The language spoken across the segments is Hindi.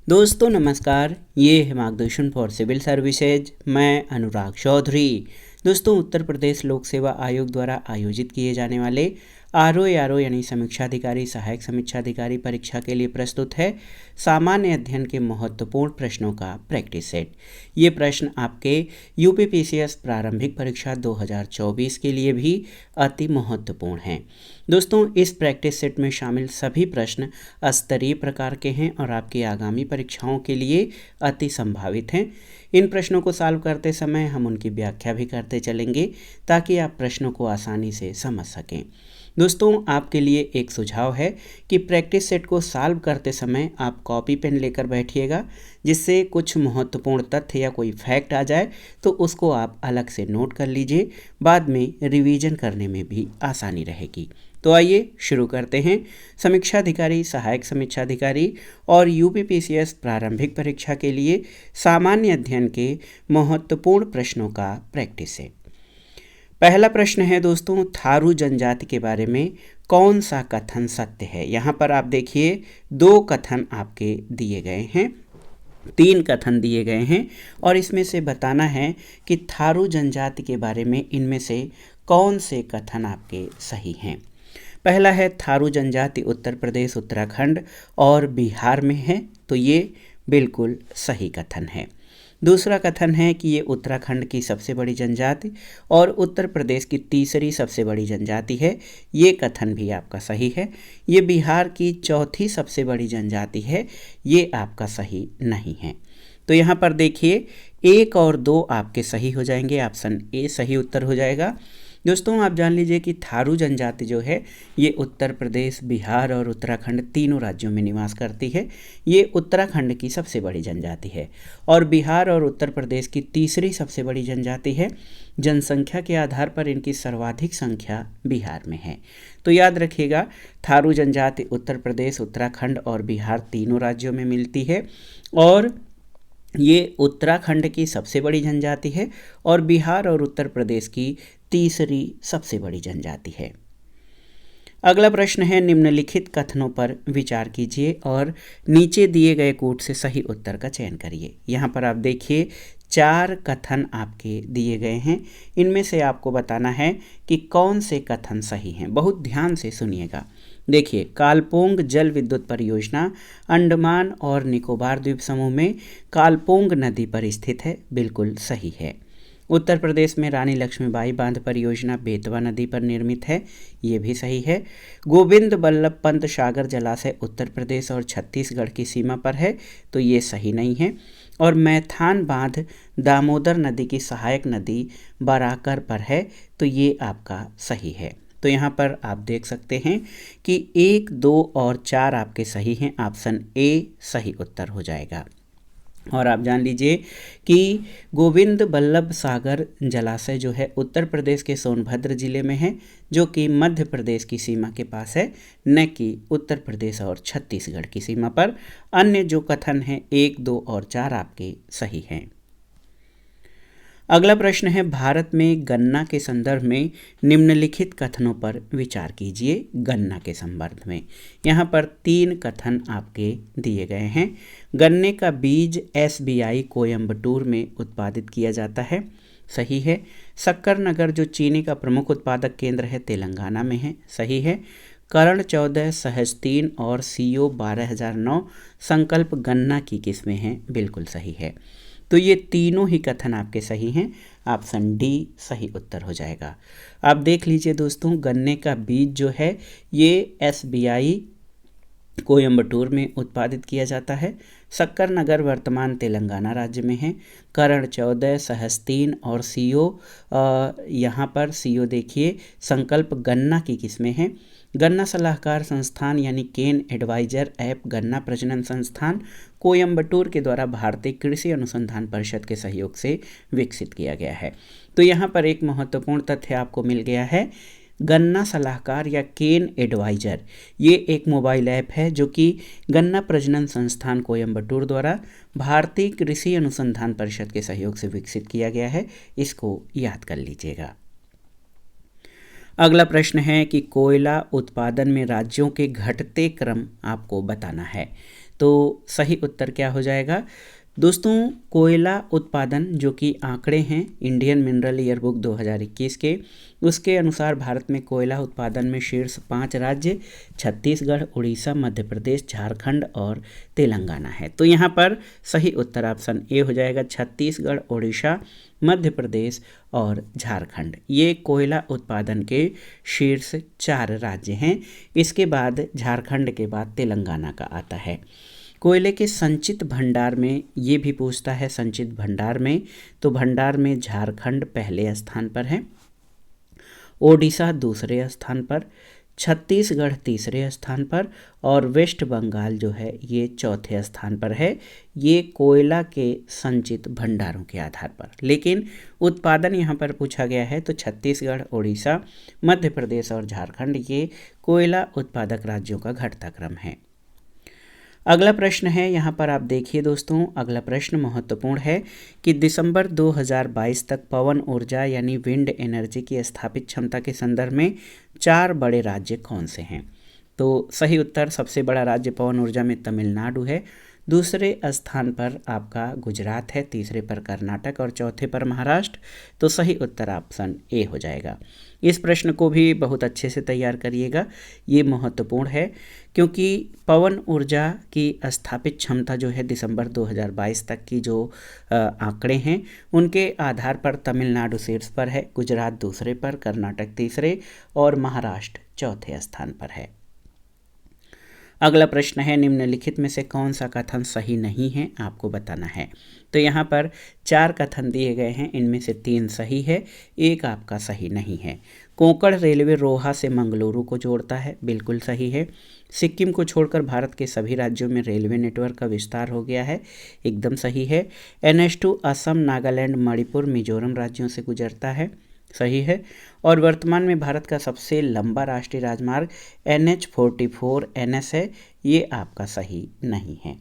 दोस्तों नमस्कार, ये है मार्गदर्शन फॉर सिविल सर्विसेज। मैं अनुराग चौधरी। दोस्तों उत्तर प्रदेश लोक सेवा आयोग द्वारा आयोजित किए जाने वाले आरओ यानी समीक्षा अधिकारी सहायक समीक्षा अधिकारी परीक्षा के लिए प्रस्तुत है सामान्य अध्ययन के महत्वपूर्ण प्रश्नों का प्रैक्टिस सेट। ये प्रश्न आपके यूपीपीसीएस प्रारंभिक परीक्षा 2024 के लिए भी अति महत्वपूर्ण हैं। दोस्तों इस प्रैक्टिस सेट में शामिल सभी प्रश्न स्तरीय प्रकार के हैं और आपकी आगामी परीक्षाओं के लिए अति संभावित हैं। इन प्रश्नों को सॉल्व करते समय हम उनकी व्याख्या भी करते चलेंगे ताकि आप प्रश्नों को आसानी से समझ सकें। दोस्तों आपके लिए एक सुझाव है कि प्रैक्टिस सेट को सॉल्व करते समय आप कॉपी पेन लेकर बैठिएगा, जिससे कुछ महत्वपूर्ण तथ्य या कोई फैक्ट आ जाए तो उसको आप अलग से नोट कर लीजिए, बाद में रिवीजन करने में भी आसानी रहेगी। तो आइए शुरू करते हैं समीक्षा अधिकारी सहायक समीक्षा अधिकारी और यूपीपीसीएस प्रारंभिक परीक्षा के लिए सामान्य अध्ययन के महत्वपूर्ण प्रश्नों का प्रैक्टिस सेट। पहला प्रश्न है दोस्तों, थारू जनजाति के बारे में कौन सा कथन सत्य है। यहाँ पर आप देखिए दो कथन आपके दिए गए हैं, तीन कथन दिए गए हैं और इसमें से बताना है कि थारू जनजाति के बारे में इनमें से कौन से कथन आपके सही हैं। पहला है थारू जनजाति उत्तर प्रदेश उत्तराखंड और बिहार में है, तो ये बिल्कुल सही कथन है। दूसरा कथन है कि ये उत्तराखंड की सबसे बड़ी जनजाति और उत्तर प्रदेश की तीसरी सबसे बड़ी जनजाति है, ये कथन भी आपका सही है। ये बिहार की चौथी सबसे बड़ी जनजाति है, ये आपका सही नहीं है। तो यहाँ पर देखिए 1 और 2 आपके सही हो जाएंगे, ऑप्शन ए सही उत्तर हो जाएगा। दोस्तों आप जान लीजिए कि थारू जनजाति जो है ये उत्तर प्रदेश बिहार और उत्तराखंड तीनों राज्यों में निवास करती है। ये उत्तराखंड की सबसे बड़ी जनजाति है और बिहार और उत्तर प्रदेश की तीसरी सबसे बड़ी जनजाति है। जनसंख्या के आधार पर इनकी सर्वाधिक संख्या बिहार में है। तो याद रखिएगा थारू जनजाति उत्तर प्रदेश उत्तराखंड और बिहार तीनों राज्यों में मिलती है और ये उत्तराखंड की सबसे बड़ी जनजाति है और बिहार और उत्तर प्रदेश की तीसरी सबसे बड़ी जनजाति है। अगला प्रश्न है, निम्नलिखित कथनों पर विचार कीजिए और नीचे दिए गए कूट से सही उत्तर का चयन करिए। यहाँ पर आप देखिए 4 कथन आपके दिए गए हैं, इनमें से आपको बताना है कि कौन से कथन सही हैं। बहुत ध्यान से सुनिएगा। देखिए, कालपोंग जल विद्युत परियोजना अंडमान और निकोबार द्वीप समूह में कालपोंग नदी पर स्थित है, बिल्कुल सही है। उत्तर प्रदेश में रानी लक्ष्मीबाई बांध परियोजना बेतवा नदी पर निर्मित है, ये भी सही है। गोविंद बल्लभ पंत सागर जलाशय उत्तर प्रदेश और छत्तीसगढ़ की सीमा पर है, तो ये सही नहीं है। और मैथान बांध दामोदर नदी की सहायक नदी बराकर पर है, तो ये आपका सही है। तो यहाँ पर आप देख सकते हैं कि 1, 2 और 4 आपके सही हैं, ऑप्शन ए सही उत्तर हो जाएगा। और आप जान लीजिए कि गोविंद बल्लभ सागर जलाशय जो है उत्तर प्रदेश के सोनभद्र जिले में है, जो कि मध्य प्रदेश की सीमा के पास है, न कि उत्तर प्रदेश और छत्तीसगढ़ की सीमा पर। अन्य जो कथन हैं 1, 2 और 4 आपके सही हैं। अगला प्रश्न है, भारत में गन्ना के संदर्भ में निम्नलिखित कथनों पर विचार कीजिए। गन्ना के संदर्भ में यहाँ पर 3 कथन आपके दिए गए हैं। गन्ने का बीज एसबीआई कोयम्बटूर में उत्पादित किया जाता है, सही है। शक्कर नगर जो चीनी का प्रमुख उत्पादक केंद्र है तेलंगाना में है, सही है। कर्ण 14 सहज 3 और सीओ 12009 संकल्प गन्ना की किस्में हैं, बिल्कुल सही है। तो ये तीनों ही कथन आपके सही हैं, ऑप्शन डी सही उत्तर हो जाएगा। आप देख लीजिए दोस्तों, गन्ने का बीज जो है ये एसबीआई कोयम्बटूर में उत्पादित किया जाता है। शक्कर नगर वर्तमान तेलंगाना राज्य में है। कर्ण 14 सहज 3 और सीओ यहाँ पर सीओ देखिए संकल्प गन्ना की किस्में हैं। गन्ना सलाहकार संस्थान यानी केन एडवाइजर ऐप गन्ना प्रजनन संस्थान कोयम्बटूर के द्वारा भारतीय कृषि अनुसंधान परिषद के सहयोग से विकसित किया गया है। तो यहाँ पर एक महत्वपूर्ण तथ्य आपको मिल गया है। गन्ना सलाहकार या केन एडवाइजर ये एक मोबाइल ऐप है जो कि गन्ना प्रजनन संस्थान कोयम्बटूर द्वारा भारतीय कृषि अनुसंधान परिषद के सहयोग से विकसित किया गया है, इसको याद कर लीजिएगा। अगला प्रश्न है कि कोयला उत्पादन में राज्यों के घटते क्रम आपको बताना है। तो सही उत्तर क्या हो जाएगा दोस्तों, कोयला उत्पादन, जो कि आंकड़े हैं इंडियन मिनरल ईयरबुक 2021 के, उसके अनुसार भारत में कोयला उत्पादन में शीर्ष 5 राज्य छत्तीसगढ़, उड़ीसा, मध्य प्रदेश, झारखंड और तेलंगाना है। तो यहाँ पर सही उत्तर ऑप्शन ए हो जाएगा, छत्तीसगढ़, उड़ीसा, मध्य प्रदेश और झारखंड, ये कोयला उत्पादन के शीर्ष 4 राज्य हैं। इसके बाद झारखंड के बाद तेलंगाना का आता है। कोयले के संचित भंडार में, ये भी पूछता है संचित भंडार में, तो भंडार में झारखंड पहले स्थान पर है, ओडिशा दूसरे स्थान पर, छत्तीसगढ़ तीसरे स्थान पर और वेस्ट बंगाल जो है ये चौथे स्थान पर है, ये कोयला के संचित भंडारों के आधार पर। लेकिन उत्पादन यहाँ पर पूछा गया है तो छत्तीसगढ़, उड़ीसा, मध्य प्रदेश और झारखंड ये कोयला उत्पादक राज्यों का घटता क्रम है। अगला प्रश्न है, यहाँ पर आप देखिए दोस्तों, अगला प्रश्न महत्वपूर्ण है कि दिसंबर 2022 तक पवन ऊर्जा यानी विंड एनर्जी की स्थापित क्षमता के संदर्भ में 4 बड़े राज्य कौन से हैं? तो सही उत्तर, सबसे बड़ा राज्य पवन ऊर्जा में तमिलनाडु है, दूसरे स्थान पर आपका गुजरात है, तीसरे पर कर्नाटक और चौथे पर महाराष्ट्र। तो सही उत्तर ऑप्शन ए हो जाएगा। इस प्रश्न को भी बहुत अच्छे से तैयार करिएगा, ये महत्वपूर्ण है क्योंकि पवन ऊर्जा की स्थापित क्षमता जो है दिसंबर 2022 तक की जो आंकड़े हैं उनके आधार पर तमिलनाडु शीर्ष पर है, गुजरात दूसरे पर, कर्नाटक तीसरे और महाराष्ट्र चौथे स्थान पर है। अगला प्रश्न है, निम्नलिखित में से कौन सा कथन सही नहीं है, आपको बताना है। तो यहाँ पर 4 कथन दिए गए हैं, इनमें से 3 सही है, एक आपका सही नहीं है। कोंकण रेलवे रोहा से मंगलुरु को जोड़ता है, बिल्कुल सही है। सिक्किम को छोड़कर भारत के सभी राज्यों में रेलवे नेटवर्क का विस्तार हो गया है, एकदम सही है। NH2 असम, नागालैंड, मणिपुर, मिजोरम राज्यों से गुजरता है, सही है। और वर्तमान में भारत का सबसे लंबा राष्ट्रीय राजमार्ग NH44 NS है, ये आपका सही नहीं है।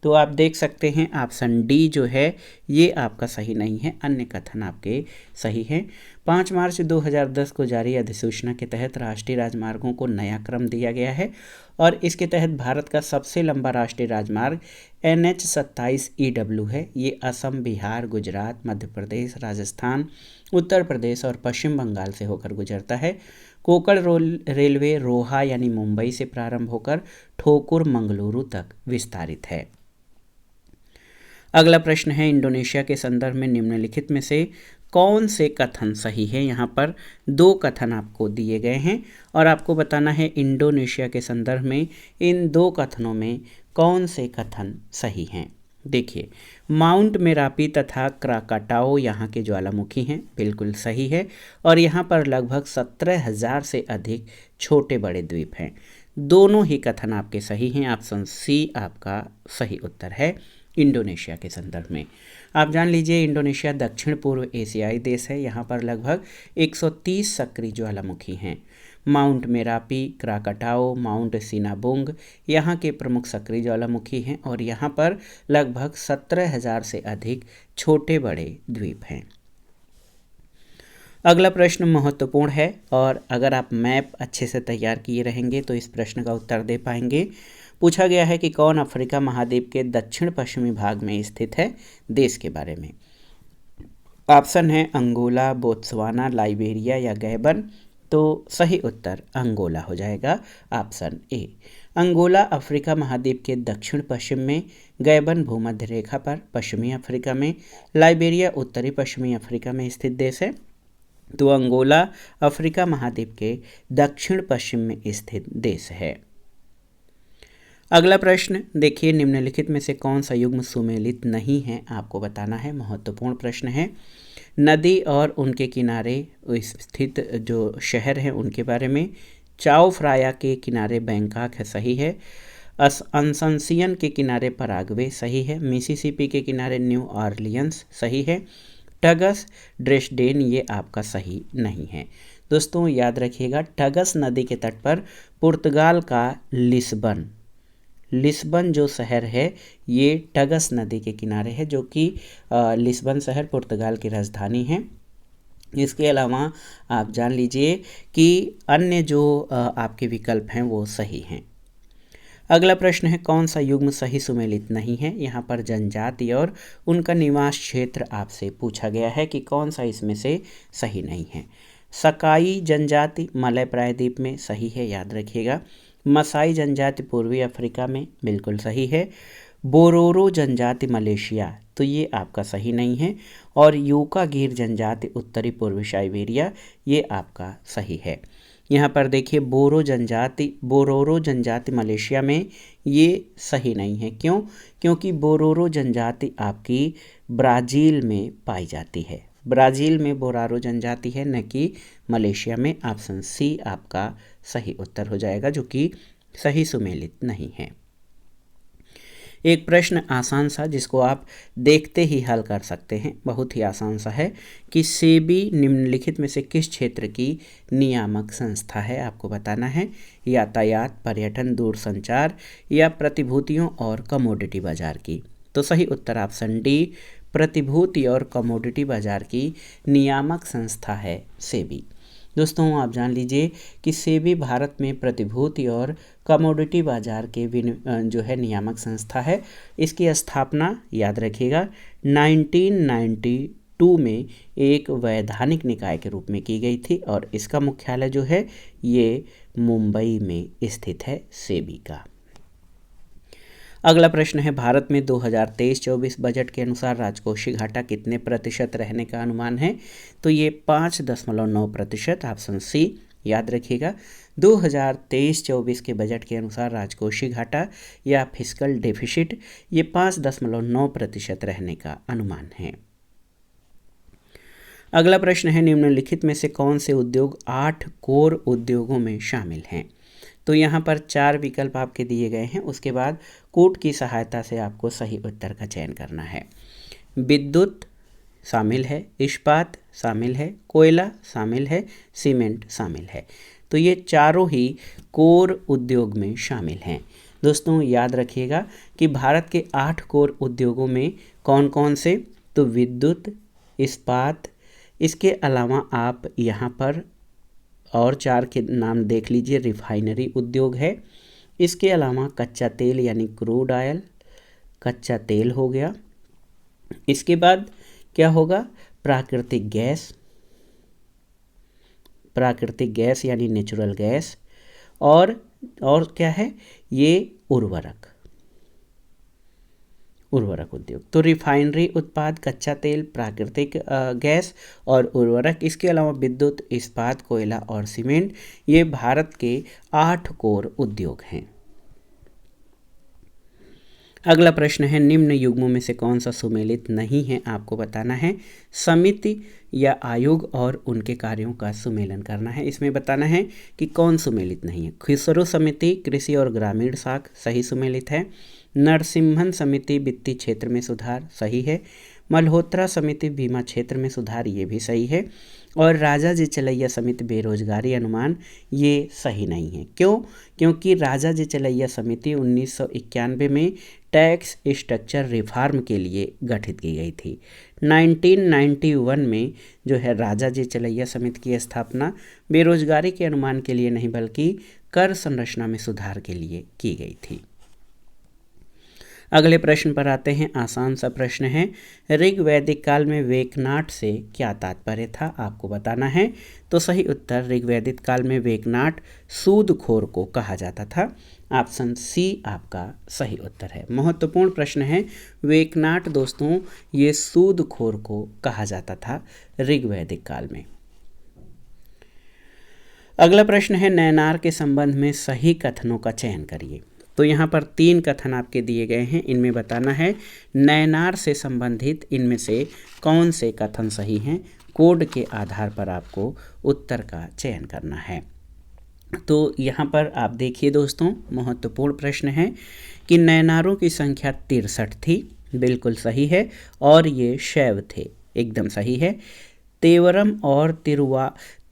तो आप देख सकते हैं ऑप्शन डी जो है ये आपका सही नहीं है, अन्य कथन आपके सही हैं। 5 मार्च 2010 को जारी अधिसूचना के तहत राष्ट्रीय राजमार्गों को नया क्रम दिया गया है और इसके तहत भारत का सबसे लंबा राष्ट्रीय राजमार्ग NH27EW है। ये असम, बिहार, गुजरात, मध्य प्रदेश, राजस्थान, उत्तर प्रदेश और पश्चिम बंगाल से होकर गुजरता है। कोंकण रेलवे रोहा यानी मुंबई से प्रारंभ होकर ठोकुर मंगलुरु तक विस्तारित है। अगला प्रश्न है, इंडोनेशिया के संदर्भ में निम्नलिखित में से कौन से कथन सही है? यहाँ पर 2 कथन आपको दिए गए हैं और आपको बताना है इंडोनेशिया के संदर्भ में इन 2 कथनों में कौन से कथन सही हैं। देखिए, माउंट मेरापी तथा क्राकाटाओ यहाँ के ज्वालामुखी हैं, बिल्कुल सही है। और यहाँ पर लगभग 17,000 से अधिक छोटे बड़े द्वीप हैं। दोनों ही कथन आपके सही हैं, ऑप्शन सी आपका सही उत्तर है। इंडोनेशिया के संदर्भ में आप जान लीजिए, इंडोनेशिया दक्षिण पूर्व एशियाई देश है। यहाँ पर लगभग 130 सक्रिय ज्वालामुखी हैं। Mount Merapi, Krakatoa, mount Sinabung यहाँ के प्रमुख सक्रिय ज्वालामुखी हैं और यहाँ पर लगभग 17,000 से अधिक छोटे बड़े द्वीप हैं। अगला प्रश्न महत्वपूर्ण है और अगर आप मैप अच्छे से तैयार किए रहेंगे तो इस प्रश्न का उत्तर दे पाएंगे। पूछा गया है कि कौन अफ्रीका महाद्वीप के दक्षिण पश्चिमी भाग में स्थित है, देश के बारे में। ऑप्शन है अंगोला, बोत्सवाना, लाइबेरिया या गैबन। तो सही उत्तर अंगोला हो जाएगा, ऑप्शन ए। अंगोला अफ्रीका महाद्वीप के दक्षिण पश्चिम में, गैबन भूमध्य रेखा पर पश्चिमी अफ्रीका में, लाइबेरिया उत्तरी पश्चिमी अफ्रीका में स्थित देश है। तो अंगोला अफ्रीका महाद्वीप के दक्षिण पश्चिम में स्थित देश है। अगला प्रश्न देखिए, निम्नलिखित में से कौन सा युग्म सुमेलित नहीं है, आपको बताना है। महत्वपूर्ण प्रश्न है। नदी और उनके किनारे स्थित जो शहर हैं उनके बारे में। चाओ फ्राया के किनारे बैंकॉक है, सही है। असनसियन के किनारे पराग्वे, सही है। मिसिसिपी के किनारे न्यू ऑरलियंस, सही है। टगस ड्रेसडेन ये आपका सही नहीं है। दोस्तों याद रखिएगा, टगस नदी के तट पर पुर्तगाल का लिस्बन जो शहर है ये टगस नदी के किनारे है, जो कि लिस्बन शहर पुर्तगाल की राजधानी है। इसके अलावा आप जान लीजिए कि अन्य जो आपके विकल्प हैं वो सही हैं। अगला प्रश्न है कौन सा युग्म सही सुमेलित नहीं है। यहाँ पर जनजाति और उनका निवास क्षेत्र आपसे पूछा गया है कि कौन सा इसमें से सही नहीं है। सकाई जनजाति मलय प्रायद्वीप में सही है, याद रखिएगा। मसाई जनजाति पूर्वी अफ्रीका में बिल्कुल सही है। बोरोरो जनजाति मलेशिया, तो ये आपका सही नहीं है। और यूका गिर जनजाति उत्तरी पूर्वी साइबेरिया, ये आपका सही है। यहाँ पर देखिए बोरोरो जनजाति मलेशिया में, ये सही नहीं है। क्यों? क्योंकि बोरोरो जनजाति आपकी ब्राज़ील में पाई जाती है। ब्राज़ील में बोरारो जनजाति है, न कि मलेशिया में। ऑप्शन सी आपका सही उत्तर हो जाएगा, जो कि सही सुमेलित नहीं है। एक प्रश्न आसान सा जिसको आप देखते ही हल कर सकते हैं, बहुत ही आसान सा है कि सेबी निम्नलिखित में से किस क्षेत्र की नियामक संस्था है, आपको बताना है। यातायात, पर्यटन, दूरसंचार या प्रतिभूतियों और कमोडिटी बाजार की। तो सही उत्तर ऑप्शन डी, प्रतिभूति और कमोडिटी बाजार की नियामक संस्था है सेबी। दोस्तों आप जान लीजिए कि सेबी भारत में प्रतिभूति और कमोडिटी बाजार के जो है नियामक संस्था है। इसकी स्थापना याद रखिएगा 1992 में एक वैधानिक निकाय के रूप में की गई थी और इसका मुख्यालय जो है ये मुंबई में स्थित है सेबी का। अगला प्रश्न है भारत में 2023-24 बजट के अनुसार राजकोषीय घाटा कितने प्रतिशत रहने का अनुमान है। तो ये 5.9%, ऑप्शन सी, याद रखिएगा। 2023-24 के बजट के अनुसार राजकोषीय घाटा या फिस्कल डेफिसिट ये 5.9% रहने का अनुमान है। अगला प्रश्न है निम्नलिखित में से कौन से उद्योग 8 कोर उद्योगों में शामिल हैं। तो यहाँ पर 4 विकल्प आपके दिए गए हैं, उसके बाद कोड की सहायता से आपको सही उत्तर का चयन करना है। विद्युत शामिल है, इस्पात शामिल है, कोयला शामिल है, सीमेंट शामिल है। तो ये चारों ही कोर उद्योग में शामिल हैं। दोस्तों याद रखिएगा कि भारत के 8 कोर उद्योगों में कौन कौन से, तो विद्युत, इस्पात, इसके अलावा आप यहाँ पर और 4 के नाम देख लीजिए। रिफाइनरी उद्योग है, इसके अलावा कच्चा तेल यानी क्रूड ऑयल, कच्चा तेल हो गया। इसके बाद क्या होगा, प्राकृतिक गैस यानी नेचुरल गैस, और क्या है ये उर्वरक उद्योग। तो रिफाइनरी उत्पाद, कच्चा तेल, प्राकृतिक गैस और उर्वरक, इसके अलावा विद्युत, इस्पात, कोयला और सीमेंट, ये भारत के 8 कोर उद्योग हैं। अगला प्रश्न है निम्न युग्मों में से कौन सा सुमेलित नहीं है, आपको बताना है। समिति या आयोग और उनके कार्यों का सुमेलन करना है। इसमें बताना है कि कौन सुमेलित नहीं है। खिसरो समिति कृषि और ग्रामीण शाख सही सुमेलित है। नरसिम्हन समिति वित्तीय क्षेत्र में सुधार सही है। मल्होत्रा समिति बीमा क्षेत्र में सुधार ये भी सही है। और राजा जी चलैया समिति बेरोजगारी अनुमान ये सही नहीं है। क्यों? क्योंकि राजा जी चलैया समिति 1991 में टैक्स स्ट्रक्चर रिफॉर्म के लिए गठित की गई थी। 1991 में जो है राजा जी चलैया समिति की स्थापना बेरोजगारी के अनुमान के लिए नहीं बल्कि कर संरचना में सुधार के लिए की गई थी। अगले प्रश्न पर आते हैं। आसान सा प्रश्न है, ऋग वैदिक काल में वेकनाट से क्या तात्पर्य था, आपको बताना है। तो सही उत्तर ऋग वैदिक काल में वेकनाट सूदखोर को कहा जाता था। ऑप्शन सी आपका सही उत्तर है। महत्वपूर्ण प्रश्न है, वेकनाट दोस्तों ये सूदखोर को कहा जाता था ऋग वैदिक काल में। अगला प्रश्न है, नैनार के संबंध में सही कथनों का चयन करिए। तो यहाँ पर 3 कथन आपके दिए गए हैं, इनमें बताना है नैनार से संबंधित इनमें से कौन से कथन सही हैं। कोड के आधार पर आपको उत्तर का चयन करना है। तो यहाँ पर आप देखिए दोस्तों, महत्वपूर्ण प्रश्न है कि नैनारों की संख्या 63 थी, बिल्कुल सही है। और ये शैव थे, एकदम सही है। तेवरम और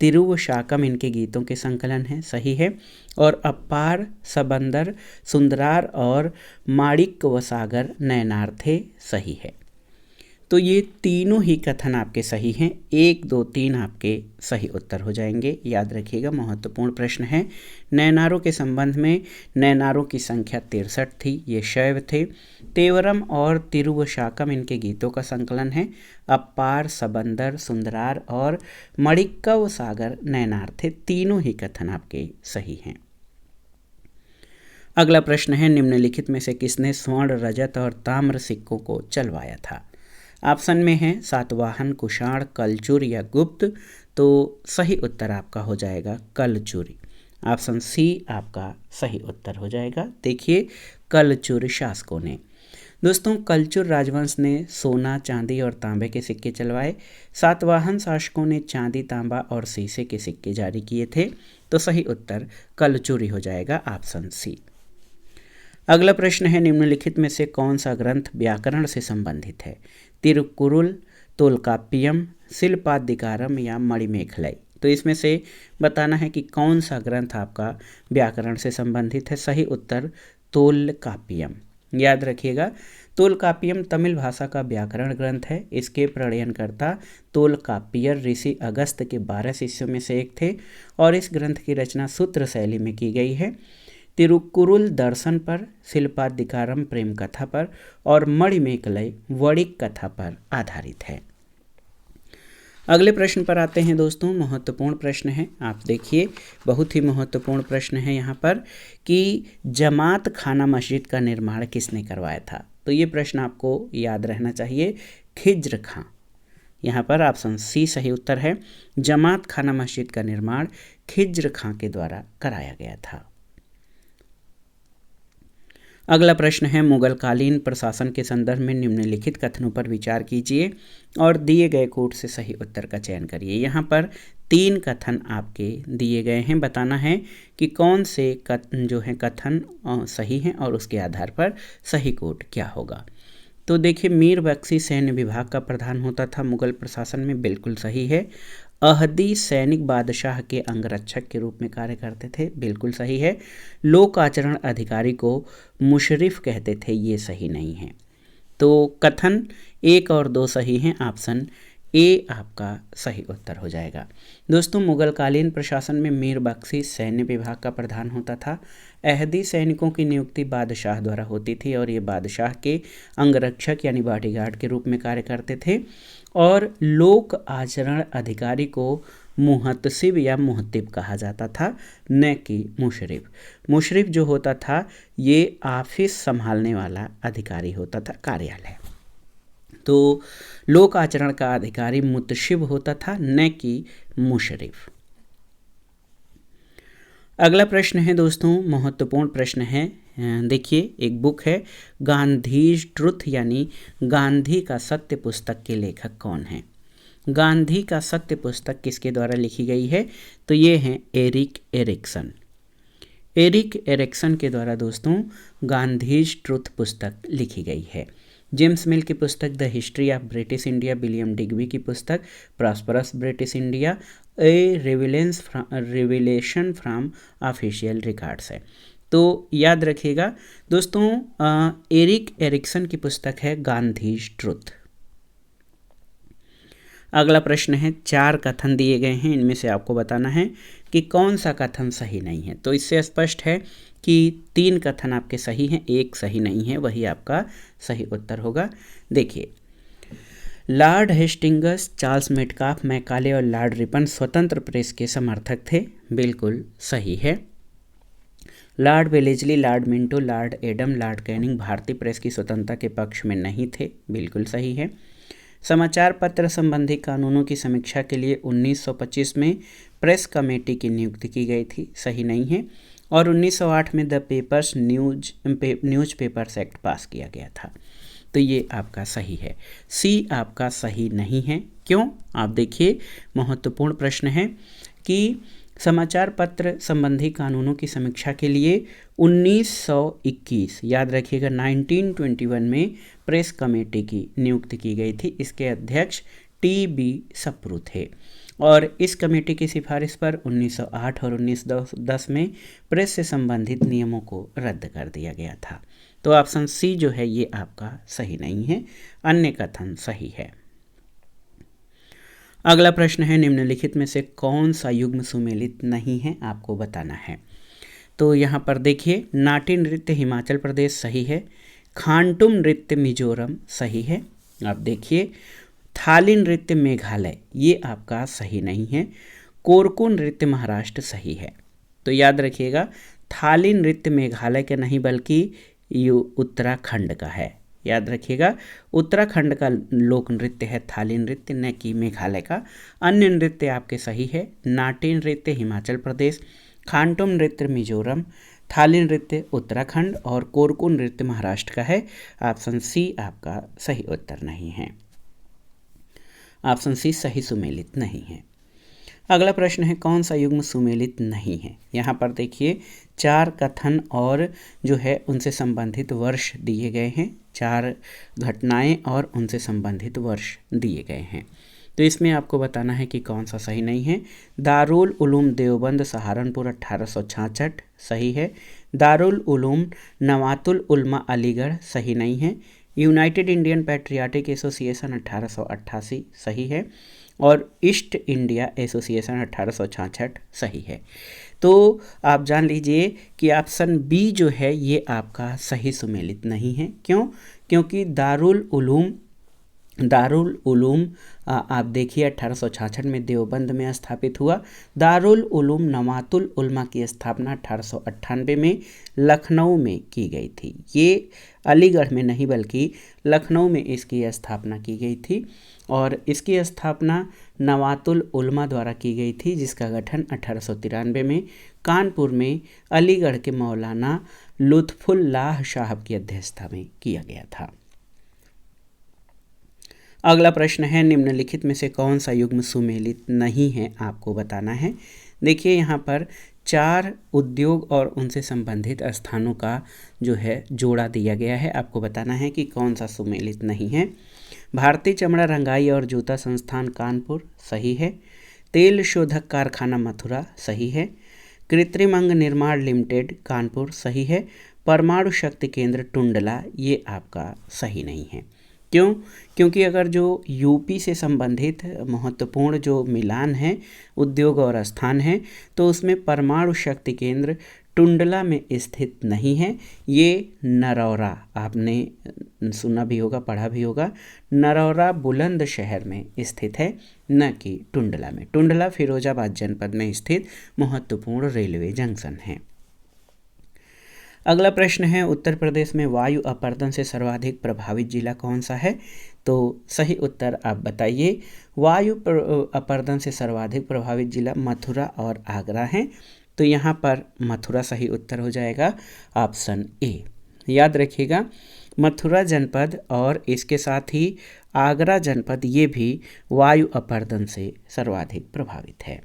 तिरुवशाकम इनके गीतों के संकलन हैं, सही है। और अपार, सबंदर, सुंदरार और माणिक व सागर नैनार थे, सही है। तो ये तीनों ही कथन आपके सही हैं, 1, 2, 3 आपके सही उत्तर हो जाएंगे। याद रखिएगा, महत्वपूर्ण प्रश्न है। नैनारों के संबंध में नैनारों की संख्या 63 थी, ये शैव थे। तेवरम और तिरुवशाकम इनके गीतों का संकलन है। अपार, सबंदर, सुंदरार और मणिक्कव सागर नैनार थे। तीनों ही कथन आपके सही हैं। अगला प्रश्न है, निम्नलिखित में से किसने स्वर्ण, रजत और ताम्र सिक्कों को चलवाया था? ऑप्शन में है सातवाहन, कुषाण, कलचुर या गुप्त। तो सही उत्तर आपका हो जाएगा कलचुर। ऑप्शन सी आपका सही उत्तर हो जाएगा। देखिए, कलचुर शासकों ने। दोस्तों, कलचुर राजवंश ने सोना, चांदी और तांबे के सिक्के चलवाए। सातवाहन शासकों ने चांदी, तांबा और शीशे के सिक्के जारी किए थे। तो सही उत्तर कलचुरी हो जाएगा, ऑप्शन सी। अगला प्रश्न है, निम्नलिखित में से कौन सा ग्रंथ व्याकरण से संबंधित है? तिरुकुरुल, तोलकाप्पियम, शिल्पाधिकारम या मणिमेखलाई। तो इसमें से बताना है कि कौन सा ग्रंथ आपका व्याकरण से संबंधित है। सही उत्तर तोलकाप्पियम। याद रखिएगा, तोलकाप्पियम तमिल भाषा का व्याकरण ग्रंथ है। इसके प्रणयनकर्ता तोलकाप्पियर ऋषि अगस्त्य के 12 शिष्यों में से एक थे और इस ग्रंथ की रचना सूत्र शैली में की गई है। तिरुकुरुल दर्शन पर, शिल्पाधिकारम प्रेम कथा पर और मणिमेखलाई वणिक कथा पर आधारित है। अगले प्रश्न पर आते हैं दोस्तों। महत्वपूर्ण प्रश्न है, आप देखिए, बहुत ही महत्वपूर्ण प्रश्न है यहाँ पर कि जमात खाना मस्जिद का निर्माण किसने करवाया था? तो ये प्रश्न आपको याद रहना चाहिए, खिज्र खां। यहाँ पर ऑप्शन सी सही उत्तर है। जमात खाना मस्जिद का निर्माण खिज्र खां के द्वारा कराया गया था। अगला प्रश्न है, मुगलकालीन प्रशासन के संदर्भ में निम्नलिखित कथनों पर विचार कीजिए और दिए गए कोड से सही उत्तर का चयन करिए। यहाँ पर 3 कथन आपके दिए गए हैं। बताना है कि कौन से जो है कथन सही हैं और उसके आधार पर सही कोड क्या होगा। तो देखिए, मीर बख्शी सैन्य विभाग का प्रधान होता था मुगल प्रशासन में, बिल्कुल सही है। अहदी सैनिक बादशाह के अंगरक्षक के रूप में कार्य करते थे, बिल्कुल सही है। लोक आचरण अधिकारी को मुशरिफ कहते थे, ये सही नहीं है। तो कथन 1 और 2 सही हैं, ऑप्शन ए आपका सही उत्तर हो जाएगा। दोस्तों, मुगलकालीन प्रशासन में मीर बख्शी सैन्य विभाग का प्रधान होता था। अहदी सैनिकों की नियुक्ति बादशाह द्वारा होती थी और ये बादशाह के अंगरक्षक यानी बॉडीगार्ड के रूप में कार्य करते थे। और लोक आचरण अधिकारी को मुहतसिब या मुहतिब कहा जाता था, न कि मुशरिफ। मुशरिफ जो होता था ये ऑफिस संभालने वाला अधिकारी होता था, कार्यालय। तो लोक आचरण का अधिकारी मुतशिब होता था, न कि मुशरिफ। अगला प्रश्न है दोस्तों, महत्वपूर्ण प्रश्न है। देखिए, एक बुक है गांधीज ट्रुथ यानी गांधी का सत्य पुस्तक के लेखक कौन हैं? गांधी का सत्य पुस्तक किसके द्वारा लिखी गई है? तो ये हैं एरिक एरिक्सन। एरिक एरिक्सन के द्वारा दोस्तों गांधीज ट्रुथ पुस्तक लिखी गई है। जेम्स मिल की पुस्तक the history of British India, William Digby की पुस्तक prosperous British India, A revelation from official records है। तो याद रखिएगा दोस्तों, एरिक एरिक्सन की पुस्तक है गांधीज ट्रुथ। अगला प्रश्न है, 4 कथन दिए गए हैं, इनमें से आपको बताना है कि कौन सा कथन सही नहीं है। तो इससे स्पष्ट है कि 3 कथन आपके सही हैं, 1 सही नहीं है, वही आपका सही उत्तर होगा। देखिए, Lord Hastings, Charles Metcalfe, Macaulay और लॉर्ड रिपन स्वतंत्र प्रेस के समर्थक थे, बिल्कुल सही है। Lord Wellesley, Lord Minto, Lord Adam, Lord Canning भारतीय प्रेस की स्वतंत्रता के पक्ष में नहीं थे, बिल्कुल सही है। समाचार पत्र संबंधी कानूनों की समीक्षा के लिए 1925 में प्रेस कमेटी की नियुक्ति की गई थी, सही नहीं है। और 1908 में the papers news papers act पास किया गया था, तो ये आपका सही है। सी आपका सही नहीं है। क्यों? आप देखिए, महत्वपूर्ण प्रश्न है कि समाचार पत्र संबंधी कानूनों की समीक्षा के लिए 1921, याद रखिएगा 1921 में प्रेस कमेटी की नियुक्ति की गई थी। इसके अध्यक्ष टी.बी. सप्रू थे और इस कमेटी की सिफारिश पर 1908 और 1910 में प्रेस से संबंधित नियमों को रद्द कर दिया गया था। तो ऑप्शन सी जो है ये आपका सही नहीं है, अन्य कथन सही है। अगला प्रश्न है, निम्नलिखित में से कौन सा युग्म सुमेलित नहीं है, आपको बताना है। तो यहाँ पर देखिए, नाट्य नृत्य हिमाचल प्रदेश सही है, खानटुम नृत्य मिजोरम सही है। अब देखिए, थाली नृत्य मेघालय ये आपका सही नहीं है, कोरकू नृत्य महाराष्ट्र सही है। तो याद रखिएगा, थाली नृत्य मेघालय का नहीं बल्कि ये उत्तराखंड का है। याद रखिएगा, उत्तराखंड का लोक नृत्य है थाली नृत्य, न कि मेघालय का। अन्य नृत्य आपके सही है, नाट्य नृत्य हिमाचल प्रदेश, खानटुम नृत्य मिजोरम, थाली नृत्य उत्तराखंड और कोरकू नृत्य महाराष्ट्र का है। ऑप्शन सी आपका सही उत्तर नहीं है, ऑप्शन सी सही सुमेलित नहीं है। अगला प्रश्न है, कौन सा युग्म सुमेलित नहीं है। यहाँ पर देखिए, 4 कथन और जो है उनसे संबंधित वर्ष दिए गए हैं, 4 घटनाएं और उनसे संबंधित वर्ष दिए गए हैं। तो इसमें आपको बताना है कि कौन सा सही नहीं है। दारुल उलूम देवबंद सहारनपुर 1866 सही है, दारुल उलूम नवातुल उलमा अलीगढ़ सही नहीं है, यूनाइटेड इंडियन पैट्रियाटिक एसोसिएशन 1888 सही है और ईस्ट इंडिया एसोसिएशन 1866 सही है। तो आप जान लीजिए कि ऑप्शन बी जो है ये आपका सही सुमेलित नहीं है। क्यों? क्योंकि दारुल उलूम आप देखिए 1866 में देवबंद में स्थापित हुआ। दारुल उलूम नवातुल उलमा की स्थापना 1898 में लखनऊ में की गई थी। ये अलीगढ़ में नहीं बल्कि लखनऊ में इसकी स्थापना की गई थी और इसकी स्थापना नवातुल उलमा द्वारा की गई थी, जिसका गठन 1893 में कानपुर में अलीगढ़ के मौलाना लुत्फुल्लाह साहब की अध्यक्षता में किया गया था। अगला प्रश्न है, निम्नलिखित में से कौन सा युग्म सुमेलित नहीं है, आपको बताना है। देखिए, यहाँ पर 4 उद्योग और उनसे संबंधित स्थानों का जो है जोड़ा दिया गया है। आपको बताना है कि कौन सा सुमेलित नहीं है। भारतीय चमड़ा रंगाई और जूता संस्थान कानपुर सही है, तेल शोधक कारखाना मथुरा सही है, कृत्रिम अंग निर्माण लिमिटेड कानपुर सही है, परमाणु शक्ति केंद्र टुंडला ये आपका सही नहीं है। क्यों? क्योंकि अगर जो यूपी से संबंधित महत्वपूर्ण जो मिलान है, उद्योग और स्थान है, तो उसमें परमाणु शक्ति केंद्र टुंडला में स्थित नहीं है। ये नरौरा, आपने सुना भी होगा, पढ़ा भी होगा, नरौरा बुलंदशहर में स्थित है, न कि टुंडला में। टुंडला फिरोजाबाद जनपद में स्थित महत्वपूर्ण रेलवे जंक्शन है। अगला प्रश्न है, उत्तर प्रदेश में वायु अपरदन से सर्वाधिक प्रभावित जिला कौन सा है? तो सही उत्तर आप बताइए। वायु अपरदन से सर्वाधिक प्रभावित जिला मथुरा और आगरा हैं। तो यहाँ पर मथुरा सही उत्तर हो जाएगा, ऑप्शन ए। याद रखिएगा, मथुरा जनपद और इसके साथ ही आगरा जनपद ये भी वायु अपरदन से सर्वाधिक प्रभावित है।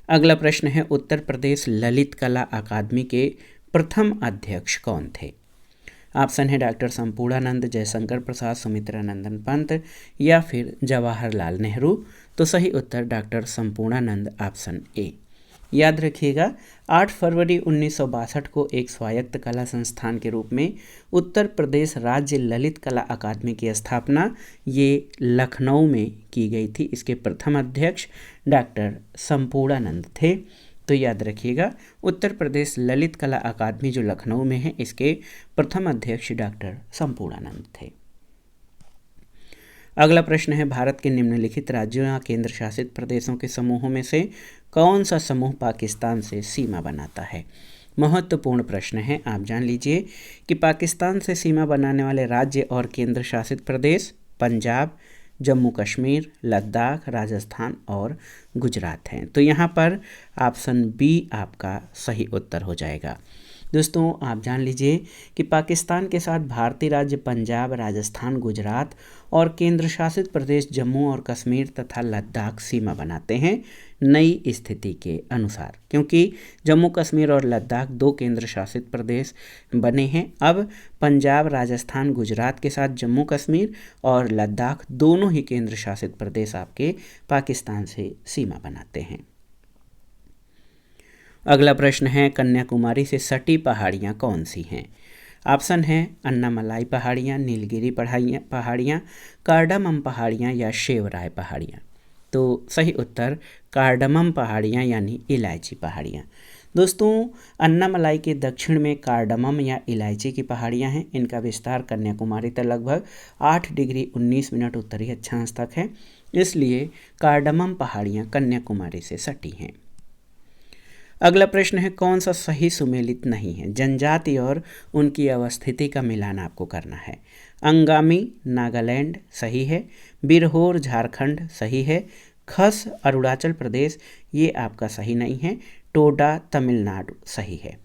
अगला प्रश्न है, उत्तर प्रदेश ललित कला अकादमी के प्रथम अध्यक्ष कौन थे? ऑप्शन है डॉक्टर संपूर्णानंद, जयशंकर प्रसाद, सुमित्रानंदन पंत या फिर जवाहरलाल नेहरू। तो सही उत्तर डॉक्टर संपूर्णानंद, ऑप्शन ए। याद रखिएगा, 8 फरवरी 1962 को एक स्वायत्त कला संस्थान के रूप में उत्तर प्रदेश राज्य ललित कला अकादमी की स्थापना ये लखनऊ में की गई थी। इसके प्रथम अध्यक्ष डॉक्टर संपूर्णानंद थे। तो याद रखिएगा, उत्तर प्रदेश ललित कला अकादमी जो लखनऊ में है, इसके प्रथम अध्यक्ष डॉक्टर संपूर्णानंद थे। अगला प्रश्न है, भारत के निम्नलिखित राज्यों या केंद्र शासित प्रदेशों के समूहों में से कौन सा समूह पाकिस्तान से सीमा बनाता है? महत्वपूर्ण प्रश्न है, आप जान लीजिए कि पाकिस्तान से सीमा बनाने वाले राज्य और केंद्र शासित प्रदेश पंजाब, जम्मू कश्मीर, लद्दाख, राजस्थान और गुजरात हैं। तो यहाँ पर ऑप्शन बी आपका सही उत्तर हो जाएगा। दोस्तों, आप जान लीजिए कि पाकिस्तान के साथ भारतीय राज्य पंजाब, राजस्थान, गुजरात और केंद्र शासित प्रदेश जम्मू और कश्मीर तथा लद्दाख सीमा बनाते हैं नई स्थिति के अनुसार, क्योंकि जम्मू कश्मीर और लद्दाख 2 केंद्र शासित प्रदेश बने हैं। अब पंजाब, राजस्थान, गुजरात के साथ जम्मू कश्मीर और लद्दाख दोनों ही केंद्र शासित प्रदेश आपके पाकिस्तान से सीमा बनाते हैं। अगला प्रश्न है कन्याकुमारी से सटी पहाड़ियाँ कौन सी हैं? ऑप्शन है अन्नामलाई पहाड़ियाँ, नीलगिरी पहाड़ियाँ, कार्डामम पहाड़ियाँ या शेवराय पहाड़ियाँ। तो सही उत्तर कार्डामम पहाड़ियाँ यानी इलायची पहाड़ियाँ। दोस्तों, अन्नामलाई के दक्षिण में कार्डामम या इलायची की पहाड़ियाँ हैं। इनका विस्तार कन्याकुमारी तक लगभग 8 डिग्री 19 मिनट उत्तरी अक्षांश तक है, इसलिए कार्डामम पहाड़ियाँ कन्याकुमारी से सटी हैं। अगला प्रश्न है कौन सा सही सुमेलित नहीं है? जनजाति और उनकी अवस्थिति का मिलान आपको करना है। अंगामी नागालैंड सही है, बिरहोर झारखंड सही है, खस अरुणाचल प्रदेश ये आपका सही नहीं है, टोडा तमिलनाडु सही है।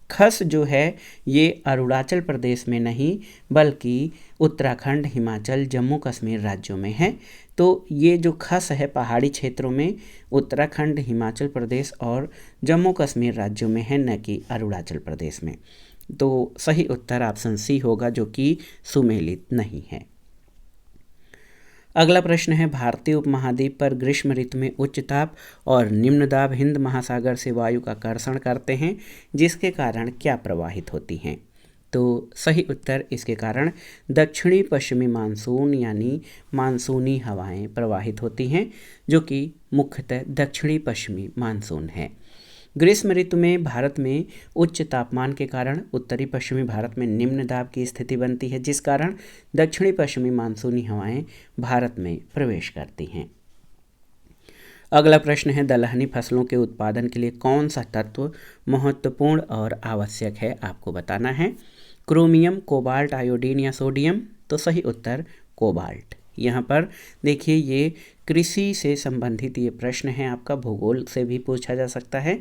खस जो है ये अरुणाचल प्रदेश में नहीं बल्कि उत्तराखंड, हिमाचल, जम्मू कश्मीर राज्यों में है। तो ये जो खस है पहाड़ी क्षेत्रों में उत्तराखंड, हिमाचल प्रदेश और जम्मू कश्मीर राज्यों में है, न कि अरुणाचल प्रदेश में। तो सही उत्तर ऑप्शन सी होगा जो कि सुमेलित नहीं है। अगला प्रश्न है भारतीय उपमहाद्वीप पर ग्रीष्म ऋतु में उच्च ताप और निम्न दाब हिंद महासागर से वायु का कर्षण करते हैं, जिसके कारण क्या प्रवाहित होती हैं? तो सही उत्तर इसके कारण दक्षिणी पश्चिमी मानसून यानी मानसूनी हवाएं प्रवाहित होती हैं, जो कि मुख्यतः दक्षिणी पश्चिमी मानसून है। ग्रीष्म ऋतु में भारत में उच्च तापमान के कारण उत्तरी पश्चिमी भारत में निम्न दाब की स्थिति बनती है, जिस कारण दक्षिणी पश्चिमी मानसूनी हवाएं भारत में प्रवेश करती हैं। अगला प्रश्न है दलहनी फसलों के उत्पादन के लिए कौन सा तत्व महत्वपूर्ण और आवश्यक है? आपको बताना है। क्रोमियम, कोबाल्ट, आयोडीन या सोडियम? तो सही उत्तर कोबाल्ट। यहाँ पर देखिए ये कृषि से संबंधित ये प्रश्न है, आपका भूगोल से भी पूछा जा सकता है।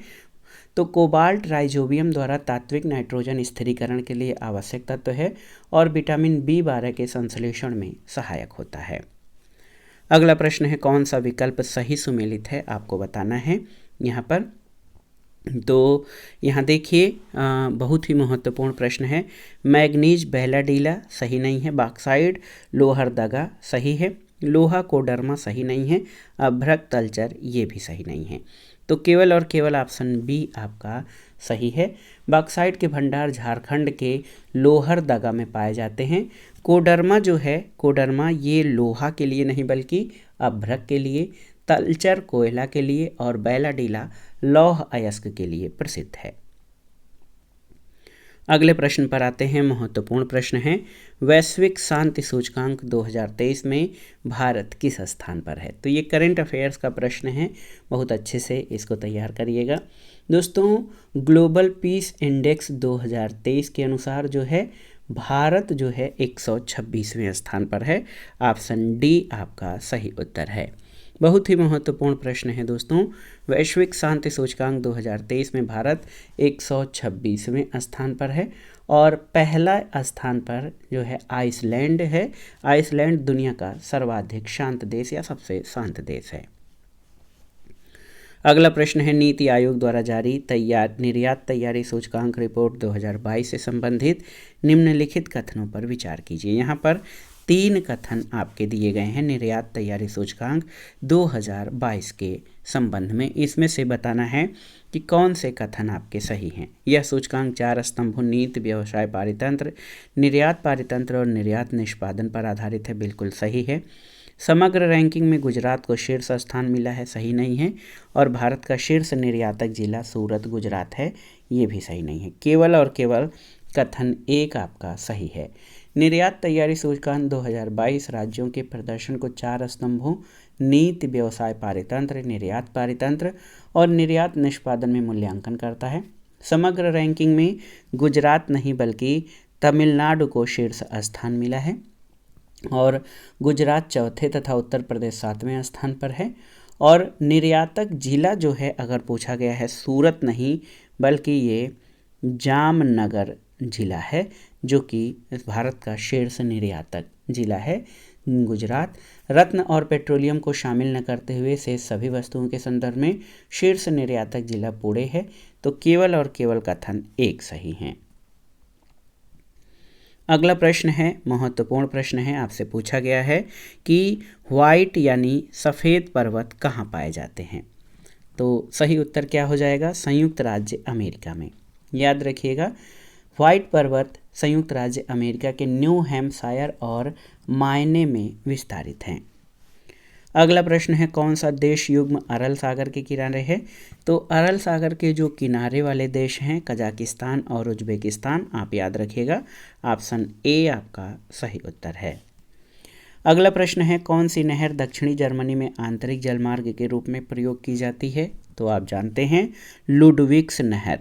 तो कोबाल्ट राइजोबियम द्वारा तात्विक नाइट्रोजन स्थिरीकरण के लिए आवश्यक तत्व है और विटामिन B12 के संश्लेषण में सहायक होता है। अगला प्रश्न है कौन सा विकल्प सही सुमेलित है? आपको बताना है यहाँ पर। तो यहाँ देखिए बहुत ही महत्वपूर्ण प्रश्न है। मैग्नीज बेलाडीला सही नहीं है, बॉक्साइड लोहरदगा सही है, लोहा कोडरमा सही नहीं है, अभ्रक तलचर ये भी सही नहीं है। तो केवल और केवल ऑप्शन बी आपका सही है। बॉक्साइड के भंडार झारखंड के लोहरदगा में पाए जाते हैं। कोडरमा जो है, कोडरमा ये लोहा के लिए नहीं बल्कि अभ्रक के लिए, तलचर कोयला के लिए और बेलाडीला लौह अयस्क के लिए प्रसिद्ध है। अगले प्रश्न पर आते हैं। महत्वपूर्ण प्रश्न है वैश्विक शांति सूचकांक 2023 में भारत किस स्थान पर है? तो ये करंट अफेयर्स का प्रश्न है, बहुत अच्छे से इसको तैयार करिएगा। दोस्तों, ग्लोबल पीस इंडेक्स 2023 के अनुसार जो है भारत जो है 126वें स्थान पर है। ऑप्शन डी आपका सही उत्तर है। बहुत ही महत्वपूर्ण प्रश्न है दोस्तों। वैश्विक शांति सूचकांक 2023 में भारत 126वें स्थान पर है और पहला स्थान पर जो है आइसलैंड है। आइसलैंड दुनिया का सर्वाधिक शांत देश या सबसे शांत देश है। अगला प्रश्न है नीति आयोग द्वारा जारी निर्यात तैयारी सूचकांक रिपोर्ट 2022 से संबंधित निम्नलिखित कथनों पर विचार कीजिए। यहाँ पर 3 कथन आपके दिए गए हैं निर्यात तैयारी सूचकांक 2022 के संबंध में। इसमें से बताना है कि कौन से कथन आपके सही हैं। यह सूचकांक 4 स्तंभों नीति, व्यवसाय पारितंत्र, निर्यात पारितंत्र और निर्यात निष्पादन पर आधारित है। बिल्कुल सही है। समग्र रैंकिंग में गुजरात को शीर्ष स्थान मिला है, सही नहीं है। और भारत का शीर्ष निर्यातक जिला सूरत गुजरात है, ये भी सही नहीं है। केवल और केवल कथन 1 आपका सही है। निर्यात तैयारी सूचकांक 2022 राज्यों के प्रदर्शन को 4 स्तंभों नीति, व्यवसाय पारितंत्र, निर्यात पारितंत्र और निर्यात निष्पादन में मूल्यांकन करता है। समग्र रैंकिंग में गुजरात नहीं बल्कि तमिलनाडु को शीर्ष स्थान मिला है और गुजरात चौथे तथा उत्तर प्रदेश 7वें स्थान पर है। और निर्यातक जिला जो है अगर पूछा गया है सूरत नहीं बल्कि ये जामनगर जिला है, जो कि भारत का शीर्ष निर्यातक जिला है। गुजरात रत्न और पेट्रोलियम को शामिल न करते हुए से सभी वस्तुओं के संदर्भ में शीर्ष निर्यातक जिला पुणे है। तो केवल और केवल कथन 1 सही है। अगला प्रश्न है महत्वपूर्ण प्रश्न है, आपसे पूछा गया है कि व्हाइट यानी सफ़ेद पर्वत कहाँ पाए जाते हैं? तो सही उत्तर क्या हो जाएगा? संयुक्त राज्य अमेरिका में। याद रखिएगा, व्हाइट पर्वत संयुक्त राज्य अमेरिका के न्यू हैम्पशायर और मायने में विस्तारित हैं। अगला प्रश्न है, कौन सा देश युग्म अरल सागर के किनारे है? तो अरल सागर के जो किनारे वाले देश हैं कजाकिस्तान और उज्बेकिस्तान, आप याद रखिएगा, ऑप्शन ए आपका सही उत्तर है। अगला प्रश्न है, कौन सी नहर दक्षिणी जर्मनी में आंतरिक जलमार्ग के रूप में प्रयोग की जाती है? तो आप जानते हैं लुडविग्स नहर।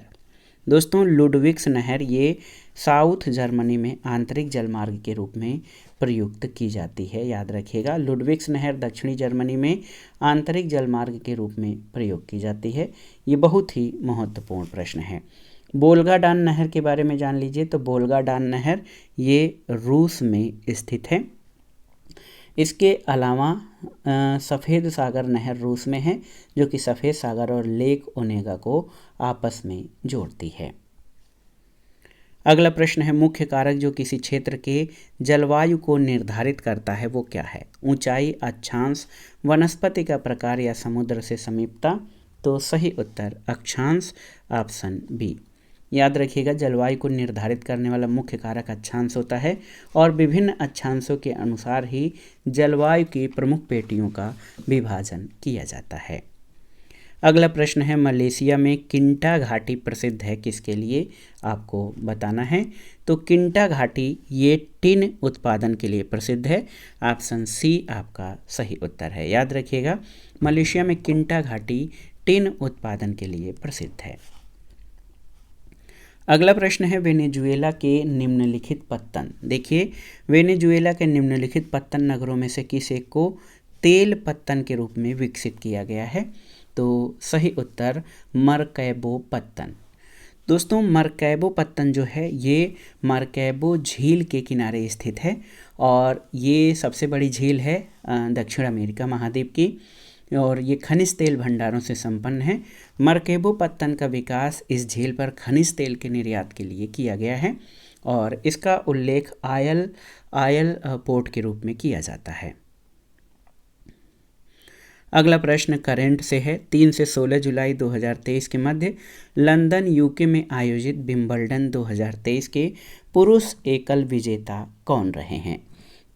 दोस्तों, लुडविग्स नहर ये साउथ जर्मनी में आंतरिक जलमार्ग के रूप में प्रयुक्त की जाती है। याद रखिएगा, लुडविग्स नहर दक्षिणी जर्मनी में आंतरिक जलमार्ग के रूप में प्रयोग की जाती है। ये बहुत ही महत्वपूर्ण प्रश्न है। बोल्गा डान नहर के बारे में जान लीजिए। तो बोल्गा डान नहर ये रूस में स्थित है। इसके अलावा सफ़ेद सागर नहर रूस में है, जो कि सफ़ेद सागर और लेक ओनेगा को आपस में जोड़ती है। अगला प्रश्न है, मुख्य कारक जो किसी क्षेत्र के जलवायु को निर्धारित करता है वो क्या है? ऊंचाई, अक्षांश, वनस्पति का प्रकार या समुद्र से समीपता? तो सही उत्तर अक्षांश, ऑप्शन बी। याद रखिएगा, जलवायु को निर्धारित करने वाला मुख्य कारक अक्षांश होता है और विभिन्न अक्षांशों के अनुसार ही जलवायु की प्रमुख पेटियों का विभाजन किया जाता है। अगला प्रश्न है, मलेशिया में किंटा घाटी प्रसिद्ध है किसके लिए? आपको बताना है। तो किंटा घाटी ये टिन उत्पादन के लिए प्रसिद्ध है। ऑप्शन सी आपका सही उत्तर है। याद रखिएगा, मलेशिया में किंटा घाटी टिन उत्पादन के लिए प्रसिद्ध है। अगला प्रश्न है, वेनेजुएला के निम्नलिखित पत्तन। देखिए, वेनेजुएला के निम्नलिखित पत्तन नगरों में से किस एक को तेल पत्तन के रूप में विकसित किया गया है? तो सही उत्तर मरकैबो पत्तन। दोस्तों, मरकैबो पत्तन जो है ये मरकैबो झील के किनारे स्थित है और ये सबसे बड़ी झील है दक्षिण अमेरिका महाद्वीप की, और ये खनिज तेल भंडारों से संपन्न है। मरकैबो पत्तन का विकास इस झील पर खनिज तेल के निर्यात के लिए किया गया है और इसका उल्लेख आयल पोर्ट के रूप में किया जाता है। अगला प्रश्न करंट से है। 3 से 16 जुलाई 2023 के मध्य लंदन यूके में आयोजित विंबलडन 2023 के पुरुष एकल विजेता कौन रहे हैं?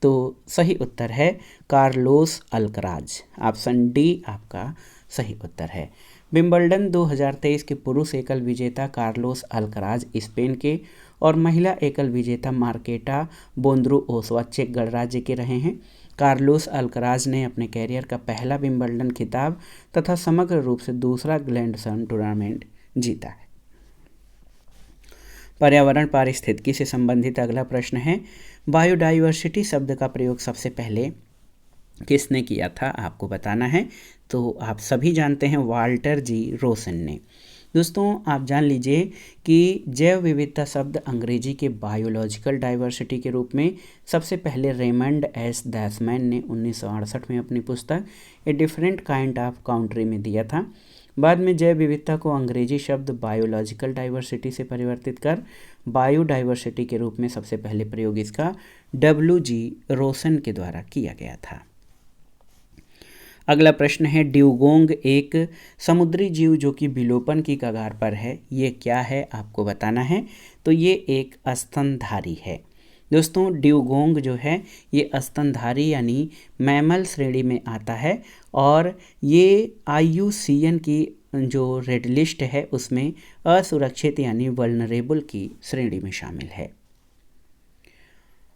तो सही उत्तर है कार्लोस अल्कराज। ऑप्शन डी आपका सही उत्तर है। विंबलडन 2023 के पुरुष एकल विजेता कार्लोस अल्कराज स्पेन के और महिला एकल विजेता मार्केटा बोंद्रुओसवा चेक गणराज्य के रहे हैं। कार्लोस अल्कराज ने अपने कैरियर का पहला विंबलडन खिताब तथा समग्र रूप से दूसरा ग्रैंड स्लैम टूर्नामेंट जीता है। पर्यावरण पारिस्थितिकी से संबंधित अगला प्रश्न है, बायोडाइवर्सिटी शब्द का प्रयोग सबसे पहले किसने किया था? आपको बताना है। तो आप सभी जानते हैं वाल्टर जी रोसन ने। दोस्तों, आप जान लीजिए कि जैव विविधता शब्द अंग्रेजी के बायोलॉजिकल डाइवर्सिटी के रूप में सबसे पहले रेमंड एस दैसमैन ने 1968 में अपनी पुस्तक a different kind of country में दिया था। बाद में जैव विविधता को अंग्रेजी शब्द बायोलॉजिकल डाइवर्सिटी से परिवर्तित कर बायोडाइवर्सिटी के रूप में सबसे पहले प्रयोग इसका WG रोसन के द्वारा किया गया था। अगला प्रश्न है, ड्यूगोंग एक समुद्री जीव जो कि विलोपन की कगार पर है, ये क्या है? आपको बताना है। तो ये एक स्तनधारी है। दोस्तों, ड्यूगोंग जो है ये स्तनधारी यानी मैमल श्रेणी में आता है और ये IUCN की जो रेड लिस्ट है उसमें असुरक्षित यानी वल्नरेबल की श्रेणी में शामिल है।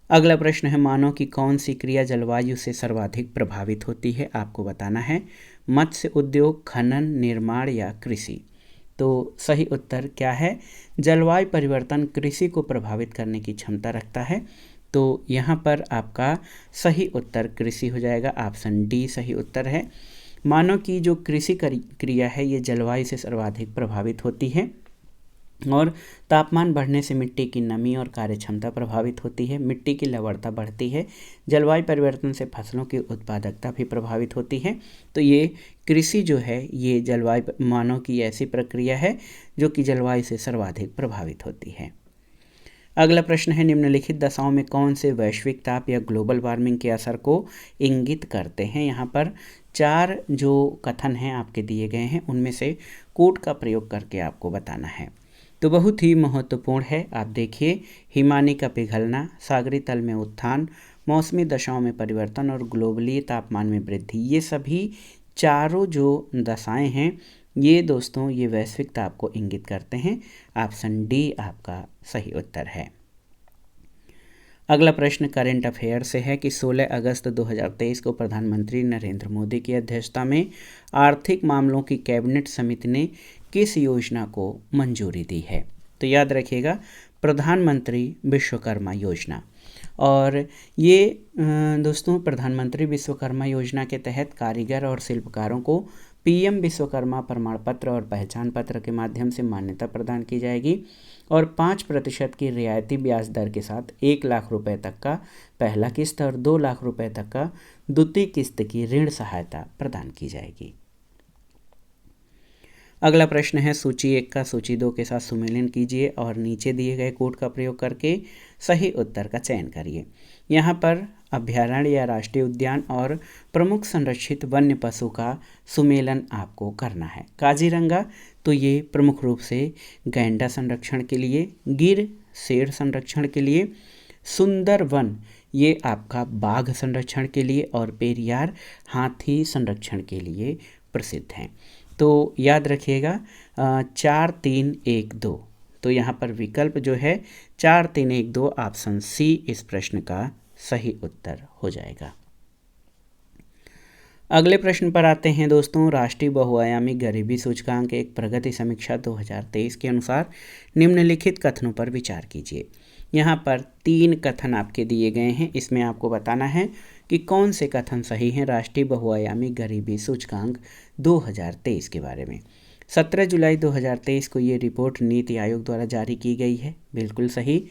अगला प्रश्न है, मानव की कौन सी क्रिया जलवायु से सर्वाधिक प्रभावित होती है? आपको बताना है। मत्स्य उद्योग, खनन, निर्माण या कृषि? तो सही उत्तर क्या है? जलवायु परिवर्तन कृषि को प्रभावित करने की क्षमता रखता है। तो यहाँ पर आपका सही उत्तर कृषि हो जाएगा। ऑप्शन डी सही उत्तर है। मानव की जो कृषि क्रिया है ये जलवायु से सर्वाधिक प्रभावित होती है और तापमान बढ़ने से मिट्टी की नमी और कार्यक्षमता प्रभावित होती है, मिट्टी की लवणता बढ़ती है, जलवायु परिवर्तन से फसलों की उत्पादकता भी प्रभावित होती है। तो ये कृषि जो है ये जलवायु मानव की ऐसी प्रक्रिया है जो कि जलवायु से सर्वाधिक प्रभावित होती है। अगला प्रश्न है, निम्नलिखित दशाओं में कौन से वैश्विक ताप या ग्लोबल वार्मिंग के असर को इंगित करते हैं। यहाँ पर 4 जो कथन हैं आपके दिए गए हैं, उनमें से कोड का प्रयोग करके आपको बताना है। तो बहुत ही महत्वपूर्ण है। आप देखिए, हिमानी का पिघलना, सागरी तल में उत्थान, मौसमी दशाओं में परिवर्तन और ग्लोबली तापमान में वृद्धि, ये सभी चारों जो दशाएं हैं ये दोस्तों ये वैश्विक ताप को इंगित करते हैं। ऑप्शन डी आपका सही उत्तर है। अगला प्रश्न करेंट अफेयर से है कि 16 अगस्त 2023 को प्रधानमंत्री नरेंद्र मोदी की अध्यक्षता में आर्थिक मामलों की कैबिनेट समिति ने किस योजना को मंजूरी दी है। तो याद रखिएगा, प्रधानमंत्री विश्वकर्मा योजना। और ये दोस्तों प्रधानमंत्री विश्वकर्मा योजना के तहत कारीगर और शिल्पकारों को पीएम विश्वकर्मा प्रमाण पत्र और पहचान पत्र के माध्यम से मान्यता प्रदान की जाएगी और 5% की रियायती ब्याज दर के साथ 1 लाख रुपए तक का पहला किस्त और 2 लाख रुपए तक का द्वितीय किस्त की ऋण सहायता प्रदान की जाएगी। अगला प्रश्न है, सूची 1 का सूची 2 के साथ सुमेलन कीजिए और नीचे दिए गए कोड का प्रयोग करके सही उत्तर का चयन करिए। यहाँ पर अभ्यारण्य या राष्ट्रीय उद्यान और प्रमुख संरक्षित वन्य पशु का सुमेलन आपको करना है। काजीरंगा, तो ये प्रमुख रूप से गैंडा संरक्षण के लिए, गिर शेर संरक्षण के लिए, सुंदरवन ये आपका बाघ संरक्षण के लिए और पेरियार हाथी संरक्षण के लिए प्रसिद्ध हैं। तो याद रखिएगा 4 3 1 2, तो यहाँ पर विकल्प जो है 4 3 1 2 ऑप्शन सी इस प्रश्न का सही उत्तर हो जाएगा। अगले प्रश्न पर आते हैं दोस्तों, राष्ट्रीय बहुआयामी गरीबी सूचकांक एक प्रगति समीक्षा 2023 के अनुसार निम्नलिखित कथनों पर विचार कीजिए। यहाँ पर 3 कथन आपके दिए गए हैं, इसमें आपको बताना है कि कौन से कथन सही हैं राष्ट्रीय बहुआयामी गरीबी सूचकांक 2023 के बारे में। 17 जुलाई 2023 को ये रिपोर्ट नीति आयोग द्वारा जारी की गई है, बिल्कुल सही।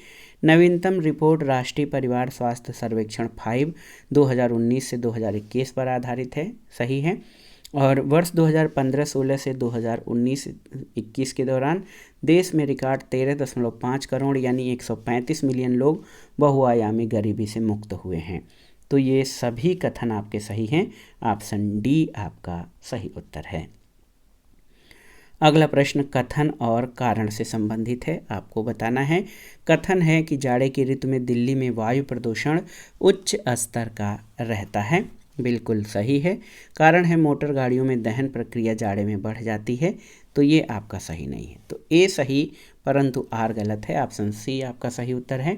नवीनतम रिपोर्ट राष्ट्रीय परिवार स्वास्थ्य सर्वेक्षण 5 2019 से 2021 पर आधारित है, सही है। और वर्ष 2015-16 से 2019-21 के दौरान देश में रिकॉर्ड 13.5 करोड़ यानी 135 मिलियन लोग बहुआयामी गरीबी से मुक्त हुए हैं। तो ये सभी कथन आपके सही हैं, ऑप्शन डी आपका सही उत्तर है। अगला प्रश्न कथन और कारण से संबंधित है, आपको बताना है। कथन है कि जाड़े की ऋतु में दिल्ली में वायु प्रदूषण उच्च स्तर का रहता है, बिल्कुल सही है। कारण है मोटर गाड़ियों में दहन प्रक्रिया जाड़े में बढ़ जाती है, तो ये आपका सही नहीं है। तो ए सही परंतु आर गलत है, ऑप्शन सी आपका सही उत्तर है।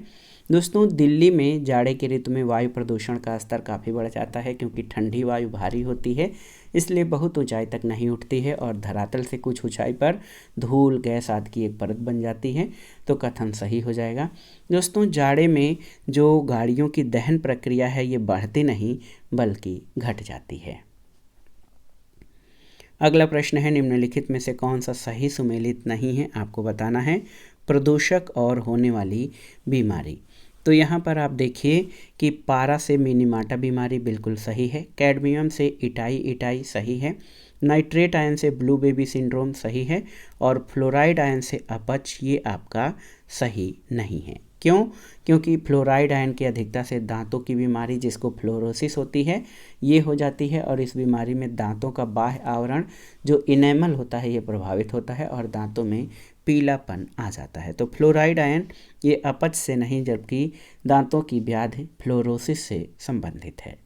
दोस्तों दिल्ली में जाड़े की ऋतु में वायु प्रदूषण का स्तर काफ़ी बढ़ जाता है क्योंकि ठंडी वायु भारी होती है, इसलिए बहुत ऊंचाई तक नहीं उठती है और धरातल से कुछ ऊंचाई पर धूल गैस आदि की एक परत बन जाती है, तो कथन सही हो जाएगा। दोस्तों जाड़े में जो गाड़ियों की दहन प्रक्रिया है ये बढ़ती नहीं बल्कि घट जाती है। अगला प्रश्न है, निम्नलिखित में से कौन सा सही सुमेलित नहीं है, आपको बताना है। प्रदूषक और होने वाली बीमारी, तो यहाँ पर आप देखिए कि पारा से मिनीमाटा बीमारी बिल्कुल सही है, कैडमियम से इटाई सही है, नाइट्रेट आयन से ब्लू बेबी सिंड्रोम सही है और फ्लोराइड आयन से अपच ये आपका सही नहीं है। क्यों? क्योंकि फ्लोराइड आयन की अधिकता से दांतों की बीमारी जिसको फ्लोरोसिस होती है ये हो जाती है और इस बीमारी में दांतों का बाह्य आवरण जो इनेमल होता है ये प्रभावित होता है और दांतों में पीलापन आ जाता है। तो फ्लोराइड आयन ये अपच से नहीं जबकि दांतों की व्याधि फ्लोरोसिस से संबंधित है।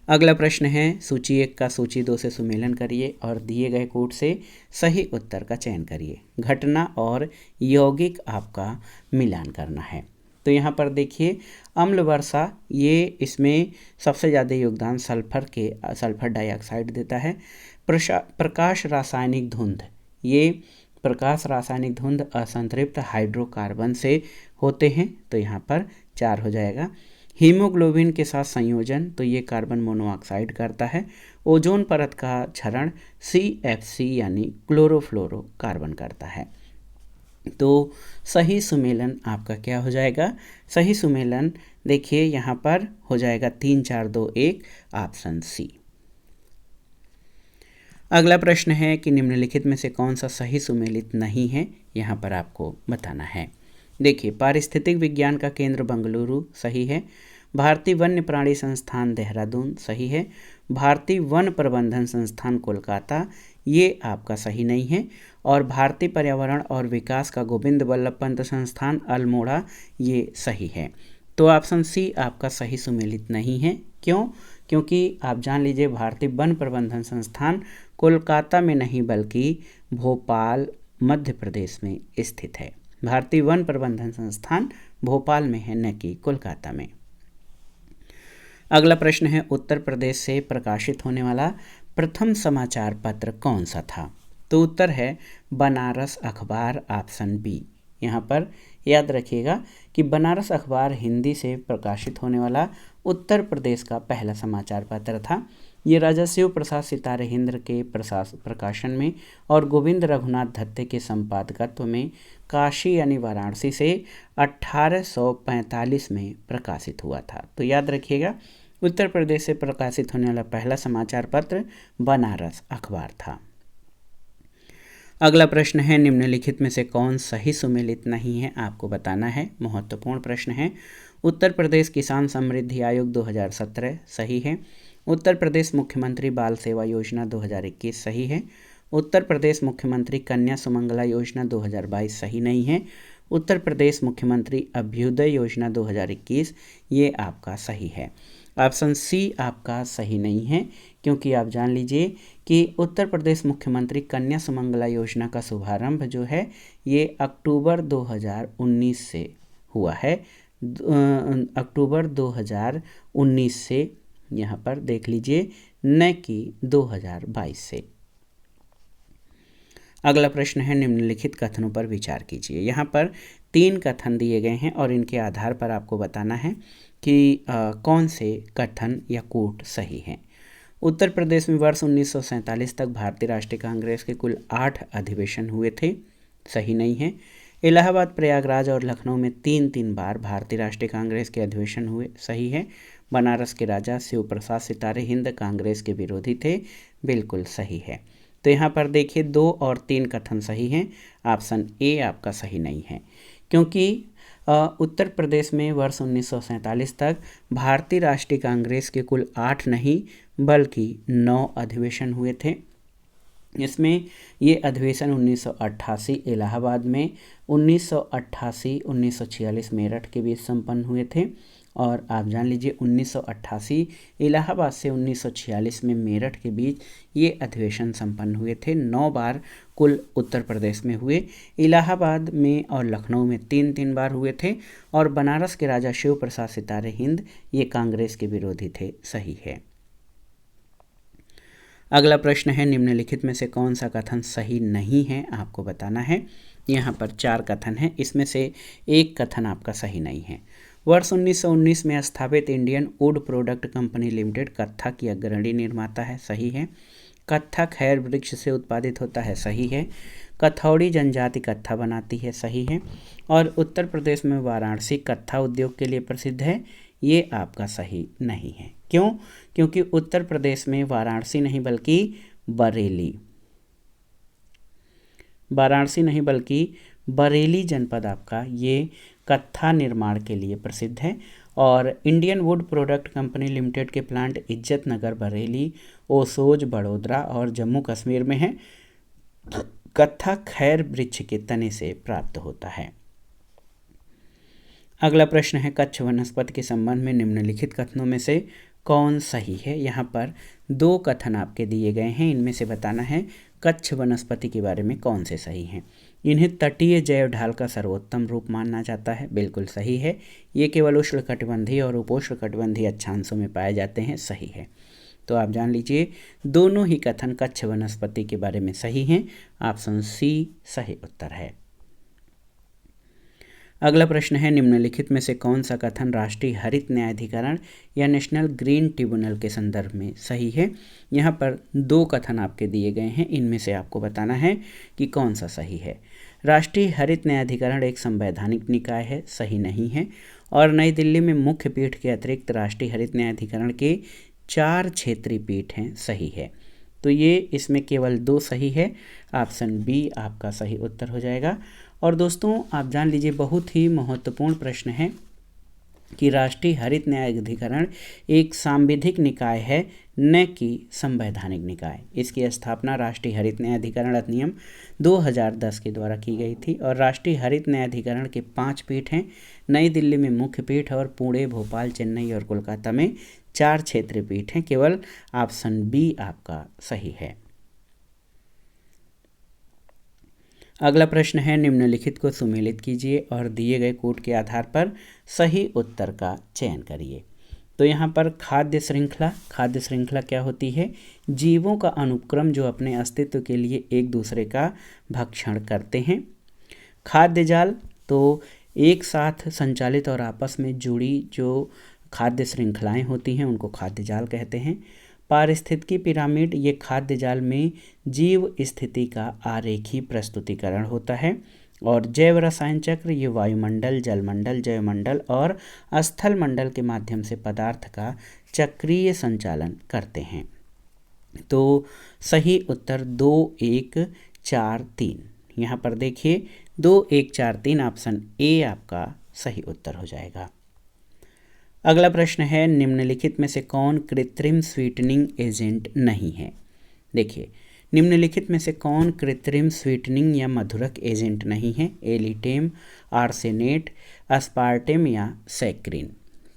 अगला प्रश्न है, सूची 1 का सूची 2 से सुमेलन करिए और दिए गए कोड से सही उत्तर का चयन करिए। घटना और यौगिक आपका मिलान करना है। तो यहाँ पर देखिए अम्ल वर्षा ये इसमें सबसे ज़्यादा योगदान सल्फर डाइऑक्साइड देता है। प्रकाश रासायनिक धुंध, ये प्रकाश रासायनिक धुंध असंतृप्त हाइड्रोकार्बन से होते हैं, तो यहाँ पर 4 हो जाएगा। हीमोग्लोबिन के साथ संयोजन, तो ये कार्बन मोनोऑक्साइड करता है। ओजोन परत का क्षरण CFC यानी क्लोरोफ्लोरोकार्बन करता है। तो सही सुमेलन आपका क्या हो जाएगा? सही सुमेलन देखिए यहाँ पर हो जाएगा 3 4 2 1 ऑप्शन सी। अगला प्रश्न है कि निम्नलिखित में से कौन सा सही सुमेलित नहीं है, यहाँ पर आपको बताना है। देखिए, पारिस्थितिक विज्ञान का केंद्र बंगलुरु सही है। भारतीय वन्य प्राणी संस्थान देहरादून सही है। भारतीय वन प्रबंधन संस्थान कोलकाता ये आपका सही नहीं है। और भारतीय पर्यावरण और विकास का गोविंद वल्लभ पंत संस्थान अल्मोड़ा ये सही है। तो ऑप्शन सी आपका सही सुमेलित नहीं है। क्यों? क्योंकि आप जान लीजिए, भारतीय वन प्रबंधन संस्थान कोलकाता में नहीं बल्कि भोपाल मध्य प्रदेश में स्थित है। भारतीय वन प्रबंधन संस्थान भोपाल में है, न कि कोलकाता में। अगला प्रश्न है, उत्तर प्रदेश से प्रकाशित होने वाला प्रथम समाचार पत्र कौन सा था? तो उत्तर है बनारस अखबार, ऑप्शन बी। यहाँ पर याद रखिएगा कि बनारस अखबार हिंदी से प्रकाशित होने वाला उत्तर प्रदेश का पहला समाचार पत्र था। ये राजा शिव प्रसाद सितारे हिंद के प्रकाशन में और गोविंद रघुनाथ दत्ते के संपादकत्व में काशी यानी वाराणसी से 1845 में प्रकाशित हुआ था। तो याद रखिएगा, उत्तर प्रदेश से प्रकाशित होने वाला पहला समाचार पत्र बनारस अखबार था। अगला प्रश्न है, निम्नलिखित में से कौन सही सुमेलित नहीं है? आपको बताना है। महत्वपूर्ण प्रश्न है। उत्तर प्रदेश किसान समृद्धि आयोग 2017 सही है। उत्तर प्रदेश मुख्यमंत्री बाल सेवा योजना 2021 सही है। उत्तर प्रदेश मुख्यमंत्री कन्या सुमंगला योजना 2022 सही नहीं है। उत्तर प्रदेश मुख्यमंत्री अभ्युदय योजना 2021 ये आपका सही है। ऑप्शन सी आपका सही नहीं है, क्योंकि आप जान लीजिए कि उत्तर प्रदेश मुख्यमंत्री कन्या सुमंगला योजना का शुभारंभ जो है ये अक्टूबर 2019 से हुआ है। अक्टूबर 2019 से, यहाँ पर देख लीजिए, न कि 2022 से। अगला प्रश्न है, निम्नलिखित कथनों पर विचार कीजिए। यहाँ पर 3 कथन दिए गए हैं और इनके आधार पर आपको बताना है कि कौन से कथन या कूट सही हैं। उत्तर प्रदेश में वर्ष 1947 तक भारतीय राष्ट्रीय कांग्रेस के कुल 8 अधिवेशन हुए थे, सही नहीं है। इलाहाबाद, प्रयागराज और लखनऊ में 3-3 बार भारतीय राष्ट्रीय कांग्रेस के अधिवेशन हुए, सही है। बनारस के राजा शिव प्रसाद सितारे हिंद कांग्रेस के विरोधी थे, बिल्कुल सही है। तो यहाँ पर देखिए 2 और 3 कथन सही हैं। ऑप्शन ए आपका सही नहीं है, क्योंकि उत्तर प्रदेश में वर्ष 1947 तक भारतीय राष्ट्रीय कांग्रेस के कुल 8 नहीं बल्कि 9 अधिवेशन हुए थे। इसमें ये अधिवेशन 1988 इलाहाबाद में, 1988 1946 मेरठ के बीच संपन्न हुए थे। और आप जान लीजिए 1988 इलाहाबाद से 1946 में मेरठ के बीच ये अधिवेशन संपन्न हुए थे। 9 बार कुल उत्तर प्रदेश में हुए। इलाहाबाद में और लखनऊ में 3-3 बार हुए थे। और बनारस के राजा शिव प्रसाद सितारे हिंद ये कांग्रेस के विरोधी थे, सही है। अगला प्रश्न है, निम्नलिखित में से कौन सा कथन सही नहीं है? आपको बताना है। यहाँ पर 4 कथन हैं, इसमें से एक कथन आपका सही नहीं है। वर्ष 1919 में स्थापित Indian would product company limited कत्था की अग्रणी निर्माता है, सही है। कत्था खैर वृक्ष से उत्पादित होता है, सही है। कथौड़ी जनजाति कत्था बनाती है, सही है। और उत्तर प्रदेश में वाराणसी कत्था उद्योग के लिए प्रसिद्ध है, ये आपका सही नहीं है। क्यों? क्योंकि उत्तर प्रदेश में वाराणसी नहीं बल्कि बरेली जनपद आपका ये कत्था निर्माण के लिए प्रसिद्ध है। और Indian would product company limited के प्लांट इज्जत नगर, बरेली, ओसोज, बड़ोदरा और जम्मू कश्मीर में है। कत्था खैर वृक्ष के तने से प्राप्त होता है। अगला प्रश्न है, कच्छ वनस्पति के संबंध में निम्नलिखित कथनों में से कौन सही है? यहाँ पर 2 कथन आपके दिए गए हैं, इनमें से बताना है कच्छ वनस्पति के बारे में कौन से सही हैं। इन्हें तटीय जैव ढाल का सर्वोत्तम रूप माना जाता है, बिल्कुल सही है। ये केवल उष्णकटिबंधीय और उपोष्णकटिबंधीय अक्षांशों में पाए जाते हैं, सही है। तो आप जान लीजिए दोनों ही कथन कच्छ वनस्पति के बारे में सही हैं। ऑप्शन सी सही उत्तर है। अगला प्रश्न है, निम्नलिखित में से कौन सा कथन राष्ट्रीय हरित न्यायाधिकरण या नेशनल ग्रीन ट्रिब्यूनल के संदर्भ में सही है? यहाँ पर 2 कथन आपके दिए गए हैं, इनमें से आपको बताना है कि कौन सा सही है। राष्ट्रीय हरित न्यायाधिकरण एक संवैधानिक निकाय है, सही नहीं है। और नई दिल्ली में मुख्य पीठ के अतिरिक्त राष्ट्रीय हरित न्यायाधिकरण के 4 क्षेत्रीय पीठ हैं, सही है। तो ये इसमें केवल 2 सही है। ऑप्शन बी आपका सही उत्तर हो जाएगा। और दोस्तों आप जान लीजिए, बहुत ही महत्वपूर्ण प्रश्न है कि राष्ट्रीय हरित न्याय अधिकरण एक सांविधिक निकाय है, न कि संवैधानिक निकाय। इसकी स्थापना राष्ट्रीय हरित न्याय अधिकरण अधिनियम 2010 के द्वारा की गई थी और राष्ट्रीय हरित न्याय अधिकरण के 5 पीठ हैं। नई दिल्ली में मुख्य पीठ और पुणे, भोपाल, चेन्नई और कोलकाता में 4 क्षेत्रीय पीठ हैं। केवल ऑप्शन बी आपका सही है। अगला प्रश्न है, निम्नलिखित को सुमेलित कीजिए और दिए गए कोड के आधार पर सही उत्तर का चयन करिए। तो यहाँ पर खाद्य श्रृंखला क्या होती है? जीवों का अनुक्रम जो अपने अस्तित्व के लिए एक दूसरे का भक्षण करते हैं। खाद्य जाल, तो एक साथ संचालित और आपस में जुड़ी जो खाद्य श्रृंखलाएं होती हैं उनको खाद्य जाल कहते हैं। पारिस्थितिकी पिरामिड, ये खाद्य जाल में जीव स्थिति का आरेखीय प्रस्तुतिकरण होता है। और जैव रसायन चक्र, ये वायुमंडल, जलमंडल, जैवमंडल और स्थल मंडल के माध्यम से पदार्थ का चक्रीय संचालन करते हैं। तो सही उत्तर 2, 1, 4, 3। यहाँ पर देखिए 2, 1, 4, 3 ऑप्शन ए आपका सही उत्तर हो जाएगा। अगला प्रश्न है, निम्नलिखित में से कौन कृत्रिम स्वीटनिंग एजेंट नहीं है? देखिए, निम्नलिखित में से कौन कृत्रिम स्वीटनिंग या मधुरक एजेंट नहीं है? एलिटेम, आर्सेनेट, अस्पार्टेम या सैक्रिन।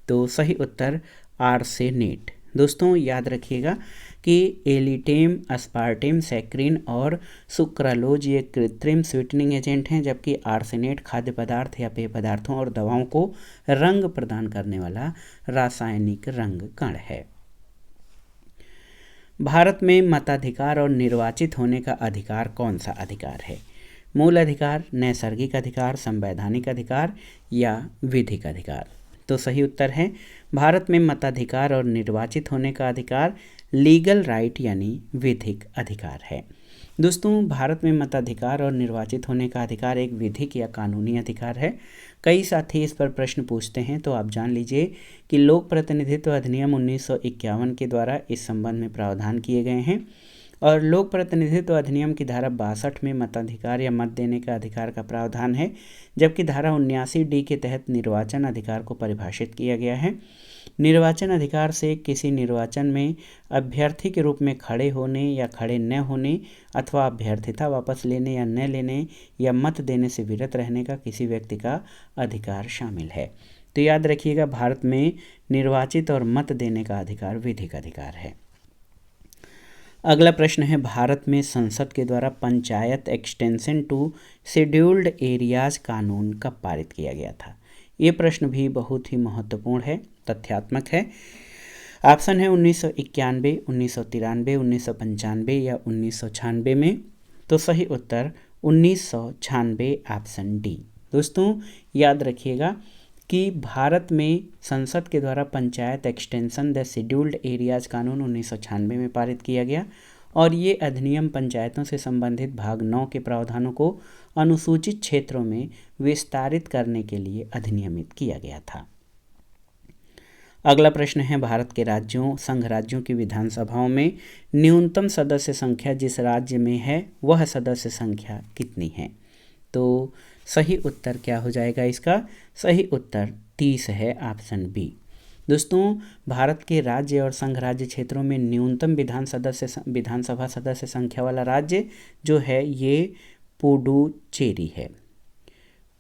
तो सही उत्तर आर्सेनेट। दोस्तों याद रखिएगा कि एलिटेम, अस्पार्टेम, सैक्रिन और सुक्रालोज ये कृत्रिम स्वीटनिंग एजेंट हैं, जबकि आर्सेनेट खाद्य पदार्थ या पेय पदार्थों और दवाओं को रंग प्रदान करने वाला रासायनिक रंग कण है। भारत में मताधिकार और निर्वाचित होने का अधिकार कौन सा अधिकार है? मूल अधिकार, नैसर्गिक अधिकार, संवैधानिक अधिकार या विधिक अधिकार। तो सही उत्तर है भारत में मताधिकार और निर्वाचित होने का अधिकार लीगल राइट यानी विधिक अधिकार है। दोस्तों भारत में मताधिकार और निर्वाचित होने का अधिकार एक विधिक या कानूनी अधिकार है। कई साथी इस पर प्रश्न पूछते हैं, तो आप जान लीजिए कि लोक प्रतिनिधित्व अधिनियम 1951 के द्वारा इस संबंध में प्रावधान किए गए हैं और लोक प्रतिनिधित्व अधिनियम की धारा 62 में मताधिकार या मत देने का अधिकार का प्रावधान है, जबकि धारा 79D के तहत निर्वाचन अधिकार को परिभाषित किया गया है। निर्वाचन अधिकार से किसी निर्वाचन में अभ्यर्थी के रूप में खड़े होने या खड़े न होने अथवा अभ्यर्थिता वापस लेने या न लेने या मत देने से विरत रहने का किसी व्यक्ति का अधिकार शामिल है। तो याद रखिएगा, भारत में निर्वाचित और मत देने का अधिकार विधिक अधिकार है। अगला प्रश्न है, भारत में संसद के द्वारा panchayat extension to scheduled areas कानून कब पारित किया गया था? ये प्रश्न भी बहुत ही महत्वपूर्ण है, तथ्यात्मक है। ऑप्शन है 1991, 1993, 1995 या 1996 में। तो सही उत्तर 1996 ऑप्शन डी। दोस्तों याद रखिएगा कि भारत में संसद के द्वारा panchayat extension the scheduled areas कानून 1996 में पारित किया गया और ये अधिनियम पंचायतों से संबंधित भाग 9 के प्रावधानों को अनुसूचित क्षेत्रों में विस्तारित करने के लिए अधिनियमित किया गया था। अगला प्रश्न है, भारत के राज्यों, संघ राज्यों की विधानसभाओं में न्यूनतम सदस्य संख्या जिस राज्य में है वह सदस्य संख्या कितनी है? तो सही उत्तर क्या हो जाएगा इसका? सही उत्तर 30 है, ऑप्शन बी। दोस्तों भारत के राज्य और संघ राज्य क्षेत्रों में न्यूनतम विधानसभा सदस्य संख्या वाला राज्य जो है ये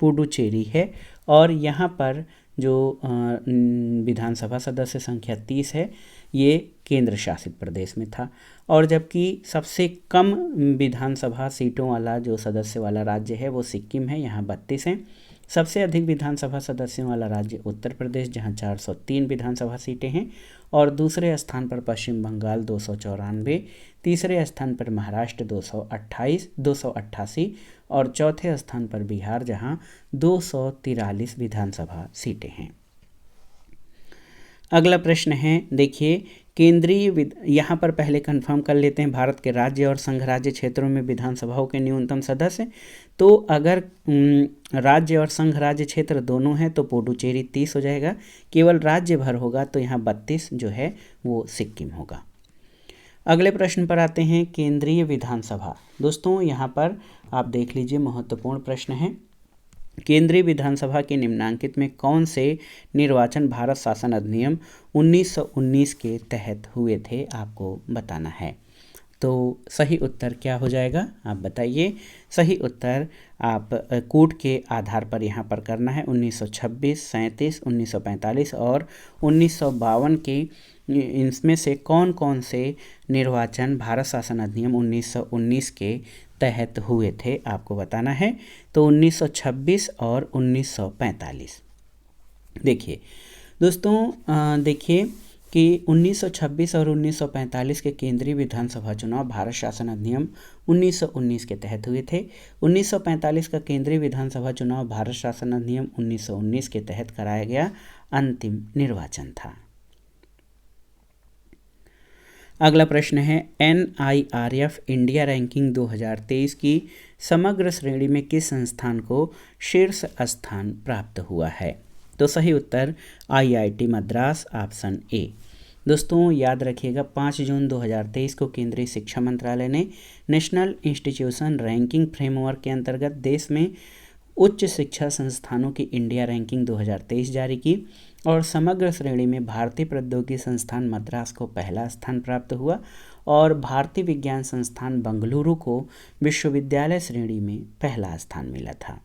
पुडुचेरी है और यहाँ पर जो विधानसभा सदस्य संख्या 30 है ये केंद्र शासित प्रदेश में था। और जबकि सबसे कम विधानसभा सीटों वाला जो सदस्य वाला राज्य है वो सिक्किम है, यहाँ 32 हैं। सबसे अधिक विधानसभा सदस्यों वाला राज्य उत्तर प्रदेश, जहाँ 403 विधानसभा सीटें हैं और दूसरे स्थान पर पश्चिम बंगाल 294, तीसरे स्थान पर महाराष्ट्र 288 और चौथे स्थान पर बिहार, जहाँ 243 विधानसभा सीटें हैं। अगला प्रश्न है, देखिए यहाँ पर पहले कंफर्म कर लेते हैं भारत के राज्य और संघ राज्य क्षेत्रों में विधानसभाओं के न्यूनतम सदस्य। तो अगर राज्य और संघ राज्य क्षेत्र दोनों हैं तो पुडुचेरी 30 हो जाएगा, केवल राज्य भर होगा तो यहाँ 32 जो है वो सिक्किम होगा। अगले प्रश्न पर आते हैं, केंद्रीय विधानसभा। दोस्तों यहाँ पर आप देख लीजिए महत्वपूर्ण प्रश्न है। केंद्रीय विधानसभा के निम्नांकित में कौन से निर्वाचन भारत शासन अधिनियम 1919 के तहत हुए थे, आपको बताना है। तो सही उत्तर क्या हो जाएगा, आप बताइए। सही उत्तर आप कूट के आधार पर यहाँ पर करना है। 1926, 37, 1945 और 1952 के इनमें से कौन कौन से निर्वाचन भारत शासन अधिनियम 1919 के तहत हुए थे, आपको बताना है। तो 1926 और 1945। देखिए दोस्तों, देखिए कि 1926 और 1945 के केंद्रीय विधानसभा चुनाव भारत शासन अधिनियम 1919 के तहत हुए थे। 1945 का केंद्रीय विधानसभा चुनाव भारत शासन अधिनियम 1919 के तहत कराया गया अंतिम निर्वाचन था। अगला प्रश्न है, NIRF इंडिया रैंकिंग 2023 की समग्र श्रेणी में किस संस्थान को शीर्ष स्थान प्राप्त हुआ है? तो सही उत्तर IIT मद्रास, ऑप्शन ए। दोस्तों याद रखिएगा, 5 जून 2023 को केंद्रीय शिक्षा मंत्रालय ने नेशनल इंस्टीट्यूशन रैंकिंग फ्रेमवर्क के अंतर्गत देश में उच्च शिक्षा संस्थानों की इंडिया रैंकिंग 2023 जारी की और समग्र श्रेणी में भारतीय प्रौद्योगिकी संस्थान मद्रास को पहला स्थान प्राप्त हुआ और भारतीय विज्ञान संस्थान बेंगलुरु को विश्वविद्यालय श्रेणी में पहला स्थान मिला था।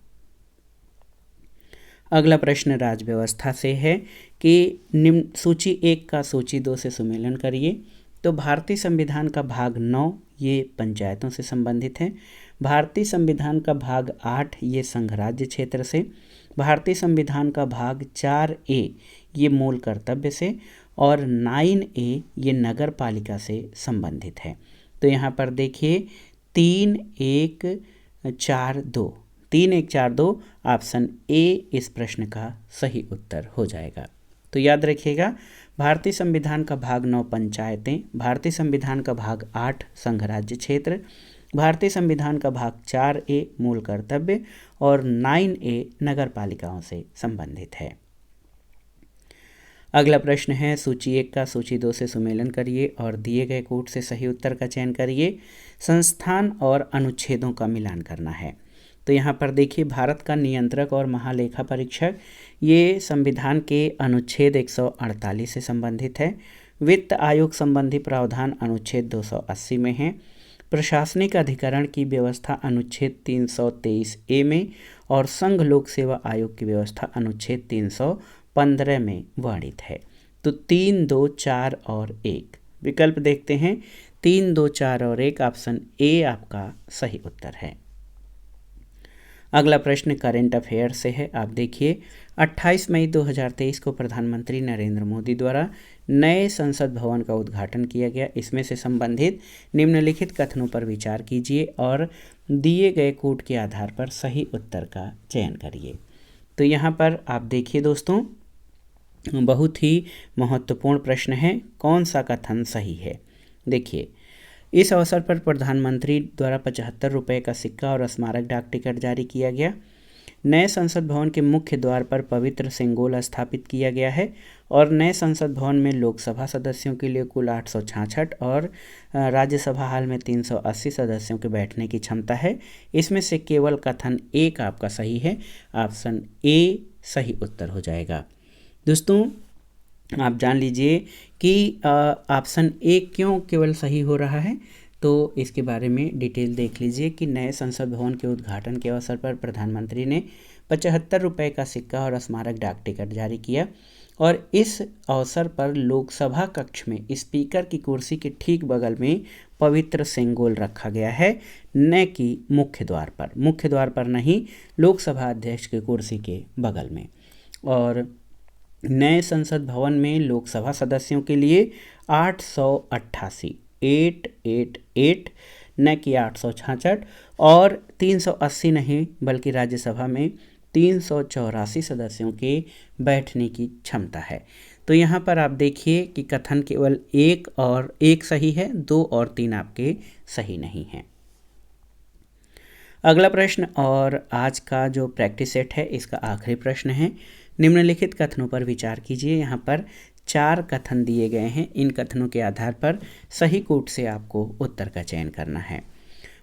अगला प्रश्न राज्य व्यवस्था से है कि निम्न सूची 1 का सूची 2 से सुमेलन करिए। तो भारतीय संविधान का भाग 9 ये पंचायतों से संबंधित है। भारतीय संविधान का भाग 8 ये संघ राज्य क्षेत्र से। भारतीय संविधान का भाग 4A ये मूल कर्तव्य से और 9A ये नगर पालिका से संबंधित है। तो यहाँ पर देखिए 3, 1, 4, 2 3, 1, 4, 2 ऑप्शन ए इस प्रश्न का सही उत्तर हो जाएगा। तो याद रखिएगा, भारतीय संविधान का भाग 9 पंचायतें, भारतीय संविधान का भाग 8 संघ राज्य क्षेत्र, भारतीय संविधान का भाग 4A मूल कर्तव्य और 9A नगर पालिकाओं से संबंधित है। अगला प्रश्न है, सूची 1 का सूची 2 से सुमेलन करिए और दिए गए कोड से सही उत्तर का चयन करिए। संस्थान और अनुच्छेदों का मिलान करना है। तो यहाँ पर देखिए, भारत का नियंत्रक और महालेखा परीक्षक ये संविधान के अनुच्छेद 148 से संबंधित है। वित्त आयोग संबंधी प्रावधान अनुच्छेद 280 में है। प्रशासनिक अधिकरण की व्यवस्था अनुच्छेद 323A में और संघ लोक सेवा आयोग की व्यवस्था अनुच्छेद 315 में वर्णित है। तो 3, 2, 4 और 1 विकल्प देखते हैं। 3, 2, 4 और 1 ऑप्शन ए आपका सही उत्तर है। अगला प्रश्न करेंट अफेयर से है। आप देखिए, 28 मई 2023 को प्रधानमंत्री नरेंद्र मोदी द्वारा नए संसद भवन का उद्घाटन किया गया। इसमें से संबंधित निम्नलिखित कथनों पर विचार कीजिए और दिए गए कोड के आधार पर सही उत्तर का चयन करिए। तो यहाँ पर आप देखिए दोस्तों, बहुत ही महत्वपूर्ण प्रश्न है, कौन सा कथन सही है। देखिए, इस अवसर पर प्रधानमंत्री द्वारा 75 रुपये का सिक्का और स्मारक डाक टिकट जारी किया गया। नए संसद भवन के मुख्य द्वार पर पवित्र सिंगोल स्थापित किया गया है और नए संसद भवन में लोकसभा सदस्यों के लिए कुल 866 और राज्यसभा हाल में 380 सदस्यों के बैठने की क्षमता है। इसमें से केवल कथन 1 आपका सही है, ऑप्शन ए सही उत्तर हो जाएगा। दोस्तों आप जान लीजिए कि ऑप्शन ए क्यों केवल सही हो रहा है, तो इसके बारे में डिटेल देख लीजिए कि नए संसद भवन के उद्घाटन के अवसर पर प्रधानमंत्री ने 75 रुपये का सिक्का और स्मारक डाक टिकट जारी किया और इस अवसर पर लोकसभा कक्ष में स्पीकर की कुर्सी के ठीक बगल में पवित्र सिंगोल रखा गया है, न कि मुख्य द्वार पर नहीं, लोकसभा अध्यक्ष की कुर्सी के बगल में। और नए संसद भवन में लोकसभा सदस्यों के लिए 888 न कि 866 और 380 नहीं बल्कि राज्यसभा में 384 सदस्यों के बैठने की क्षमता है। तो यहाँ पर आप देखिए कि कथन केवल 1 सही है, 2 और 3 आपके सही नहीं हैं। अगला प्रश्न और आज का जो प्रैक्टिस सेट है इसका आखिरी प्रश्न है। निम्नलिखित कथनों पर विचार कीजिए। यहाँ पर 4 कथन दिए गए हैं। इन कथनों के आधार पर सही कोड से आपको उत्तर का चयन करना है।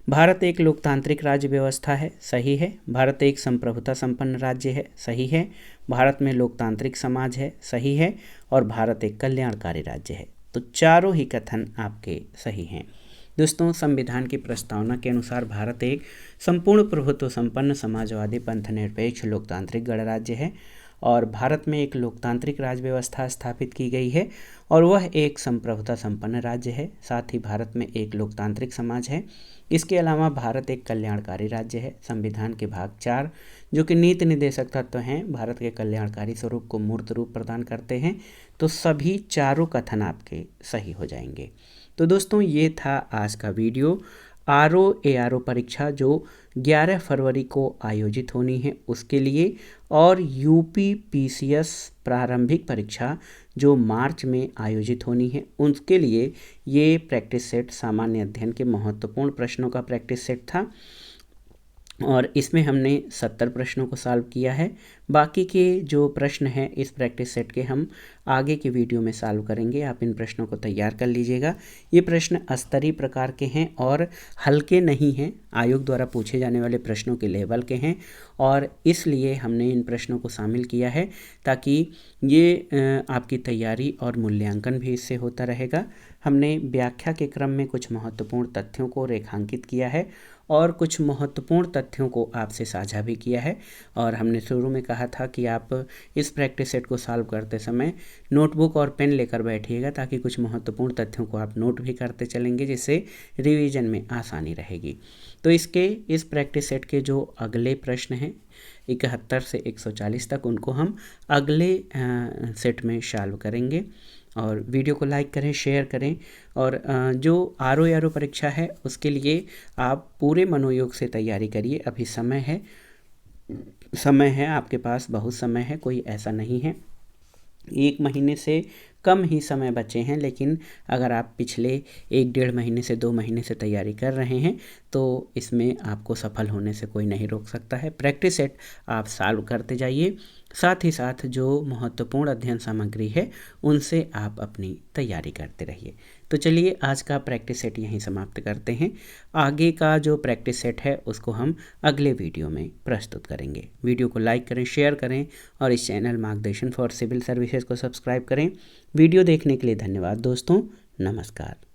भारत एक लोकतांत्रिक राज्य व्यवस्था है, सही है। भारत एक संप्रभुता संपन्न राज्य है, सही है। भारत में लोकतांत्रिक समाज है, सही है। और भारत एक कल्याणकारी राज्य है। तो चारों ही कथन आपके सही हैं। दोस्तों, संविधान की प्रस्तावना के अनुसार भारत एक संपूर्ण प्रभुत्व संपन्न समाजवादी पंथनिरपेक्ष लोकतांत्रिक गणराज्य है और भारत में एक लोकतांत्रिक राज्य व्यवस्था स्थापित की गई है और वह एक संप्रभुता संपन्न राज्य है। साथ ही भारत में एक लोकतांत्रिक समाज है। इसके अलावा भारत एक कल्याणकारी राज्य है। संविधान के भाग 4 जो कि नीति निर्देशक तत्व हैं, भारत के कल्याणकारी स्वरूप को मूर्त रूप प्रदान करते हैं। तो सभी चारों कथन आपके सही हो जाएंगे। तो दोस्तों, ये था आज का वीडियो। RO-ARO परीक्षा जो 11 फरवरी को आयोजित होनी है उसके लिए, और UP-PCS प्रारंभिक परीक्षा जो मार्च में आयोजित होनी है उसके लिए ये प्रैक्टिस सेट सामान्य अध्ययन के महत्वपूर्ण प्रश्नों का प्रैक्टिस सेट था और इसमें हमने 70 प्रश्नों को सॉल्व किया है। बाकी के जो प्रश्न हैं इस प्रैक्टिस सेट के हम आगे के वीडियो में सॉल्व करेंगे। आप इन प्रश्नों को तैयार कर लीजिएगा। ये प्रश्न स्तरीय प्रकार के हैं और हल्के नहीं हैं, आयोग द्वारा पूछे जाने वाले प्रश्नों के लेवल के हैं और इसलिए हमने इन प्रश्नों को शामिल किया है ताकि ये आपकी तैयारी और मूल्यांकन भी इससे होता रहेगा। हमने व्याख्या के क्रम में कुछ महत्वपूर्ण तथ्यों को रेखांकित किया है और कुछ महत्वपूर्ण तथ्यों को आपसे साझा भी किया है। और हमने शुरू में कहा था कि आप इस प्रैक्टिस सेट को सॉल्व करते समय नोटबुक और पेन लेकर बैठिएगा ताकि कुछ महत्वपूर्ण तथ्यों को आप नोट भी करते चलेंगे, जिससे रिवीजन में आसानी रहेगी। तो इस प्रैक्टिस सेट के जो अगले प्रश्न हैं 71 से 140 तक, उनको हम अगले सेट में सॉल्व करेंगे। और वीडियो को लाइक करें, शेयर करें और जो RO-ARO परीक्षा है उसके लिए आप पूरे मनोयोग से तैयारी करिए। अभी समय है, आपके पास बहुत समय है, कोई ऐसा नहीं है 1 महीने से कम ही समय बचे हैं। लेकिन अगर आप पिछले 1-1.5 महीने से 2 महीने से तैयारी कर रहे हैं तो इसमें आपको सफल होने से कोई नहीं रोक सकता है। प्रैक्टिस सेट आप सॉल्व करते जाइए, साथ ही साथ जो महत्वपूर्ण अध्ययन सामग्री है उनसे आप अपनी तैयारी करते रहिए। तो चलिए आज का प्रैक्टिस सेट यहीं समाप्त करते हैं। आगे का जो प्रैक्टिस सेट है उसको हम अगले वीडियो में प्रस्तुत करेंगे। वीडियो को लाइक करें, शेयर करें और इस चैनल मार्गदर्शन फॉर सिविल सर्विसेज को सब्सक्राइब करें। वीडियो देखने के लिए धन्यवाद दोस्तों। नमस्कार।